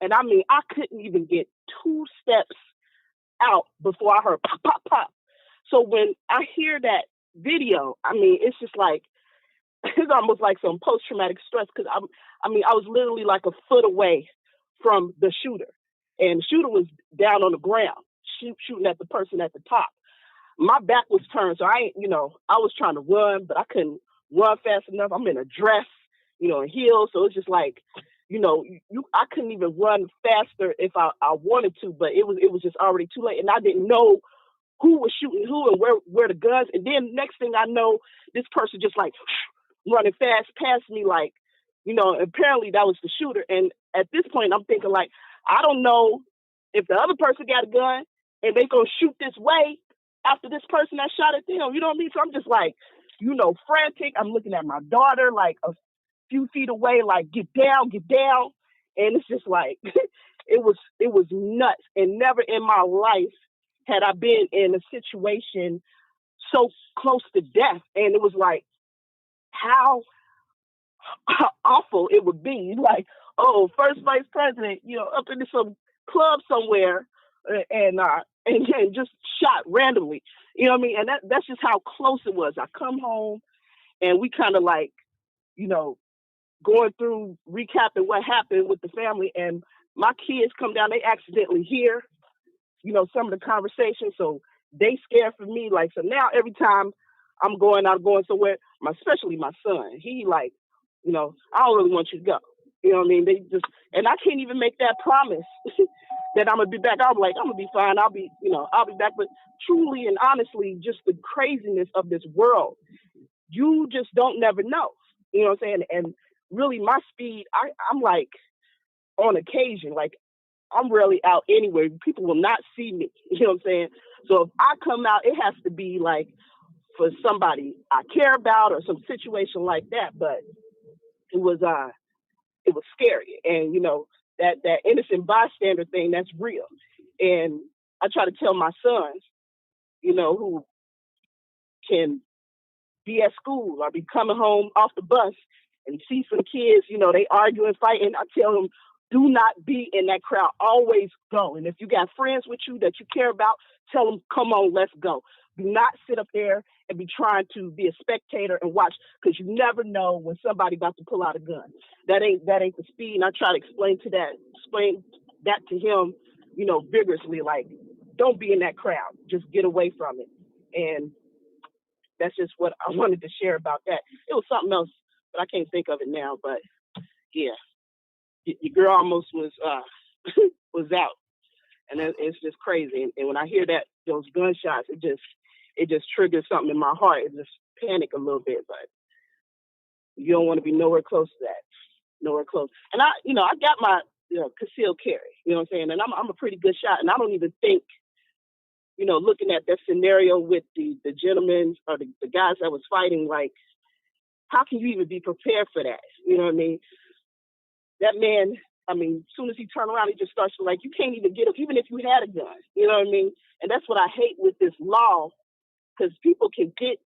And I mean, I couldn't even get 2 steps out before I heard pop, pop, pop. So when I hear that video, I mean, it's just like, it's almost like some post-traumatic stress because I was literally like a foot away from the shooter, and the shooter was down on the ground shooting at the person at the top. My back was turned, so I was trying to run, but I couldn't run fast enough. I'm in a dress, in heels, so it's just like, I couldn't even run faster if I wanted to, but it was just already too late, and I didn't know who was shooting who and where the guns. And then next thing I know, this person just like running fast past me, like, apparently that was the shooter. And at this point, I'm thinking like, I don't know if the other person got a gun and they gonna shoot this way after this person that shot at them. You know what I mean? So I'm just like, frantic. I'm looking at my daughter like a few feet away, like, get down. And it's just like, it was nuts. And never in my life had I been in a situation so close to death. And it was like, how awful it would be. Like, oh, first vice president, up into some club somewhere and just shot randomly. You know what I mean? And that's just how close it was. I come home and we kind of like, going through recapping what happened with the family, and my kids come down, they accidentally hear, some of the conversation. So they scared for me. Like, so now every time I'm going somewhere, especially my son, he like, I don't really want you to go. You know what I mean? They just, and I can't even make that promise that I'm gonna be back. I'm like, I'm gonna be fine. I'll be back. But truly and honestly, just the craziness of this world, you just don't never know. You know what I'm saying? And really, my speed, I'm like, on occasion, like, I'm rarely out anywhere. People will not see me. You know what I'm saying? So if I come out, it has to be like for somebody I care about or some situation like that. But it was scary. And, that innocent bystander thing, that's real. And I try to tell my sons, who can be at school or be coming home off the bus and see some kids, they argue and fight. And I tell them, do not be in that crowd. Always go. And if you got friends with you that you care about, tell them, come on, let's go. Do not sit up there and be trying to be a spectator and watch, because you never know when somebody about to pull out a gun. That ain't the speed. And I try to explain that to him, vigorously, like, don't be in that crowd. Just get away from it. And that's just what I wanted to share about that. It was something else, but I can't think of it now. But yeah, your girl almost was was out, and it's just crazy. And when I hear those gunshots, it just triggers something in my heart. It just panic a little bit, but you don't want to be nowhere close to that, nowhere close. And I got my concealed carry. You know what I'm saying? And I'm a pretty good shot, and I don't even think, looking at that scenario with the gentlemen or the guys that was fighting, like, how can you even be prepared for that? You know what I mean? That man, as soon as he turned around, he just starts to, like, you can't even get him, even if you had a gun. You know what I mean? And that's what I hate with this law, because people can get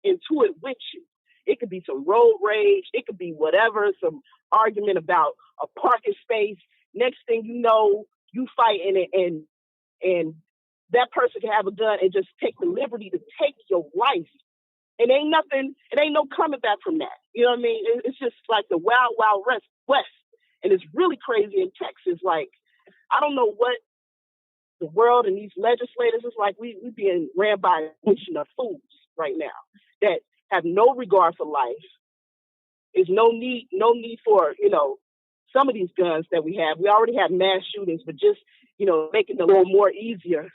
into it with you. It could be some road rage. It could be whatever, some argument about a parking space. Next thing you know, you fighting it, and that person can have a gun and just take the liberty to take your life. It ain't no coming back from that. You know what I mean? It's just like the wild, wild west. And it's really crazy in Texas. Like, I don't know what the world and these legislators is like. We being ran by a nation of fools right now that have no regard for life. There's no need for, some of these guns that we have. We already have mass shootings, but just, making it a little more easier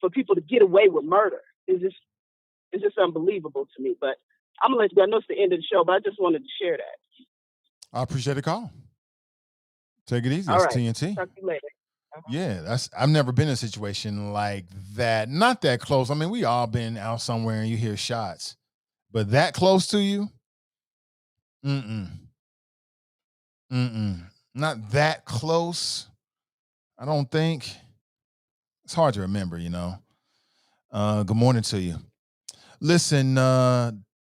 for people to get away with murder is just unbelievable to me. But I'm gonna let you guys know it's the end of the show, but I just wanted to share that. I appreciate the call. Take it easy. All That's right. TNT. Talk to you later. Yeah, I've never been in a situation like that. Not that close. We all been out somewhere and you hear shots, but that close to you? Not that close. I don't think. It's hard to remember, Good morning to you. Listen,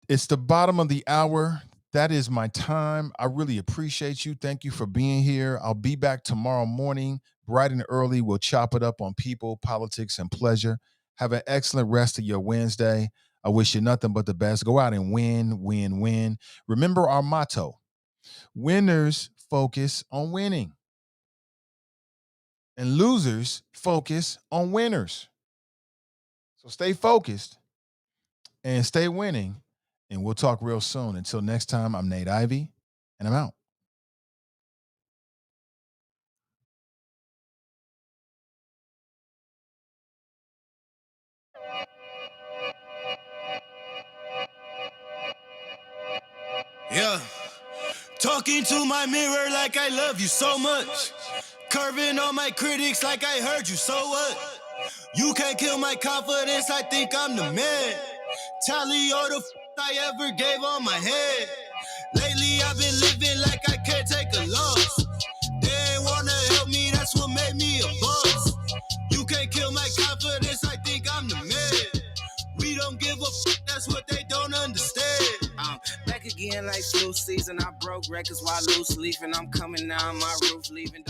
it's the bottom of the hour. That is my time. I really appreciate you. Thank you for being here. I'll be back tomorrow morning, bright and early. We'll chop it up on people, politics, and pleasure. Have an excellent rest of your Wednesday. I wish you nothing but the best. Go out and win, win, win. Remember our motto: winners focus on winning, and losers focus on winners. So stay focused and stay winning. And we'll talk real soon. Until next time, I'm Nate Ivey, and I'm out. Yeah. Talking to my mirror like I love you so much. Curving on my critics like I heard you, so what? You can't kill my confidence, I think I'm the man. Tally all the I ever gave on my head. Lately I've been living like I can't take a loss. They ain't wanna help me, that's what made me a boss. You can't kill my confidence, I think I'm the man. We don't give a that's what they don't understand. Back again like flu season, I broke records while loose leaf, and I'm coming down my roof leaving.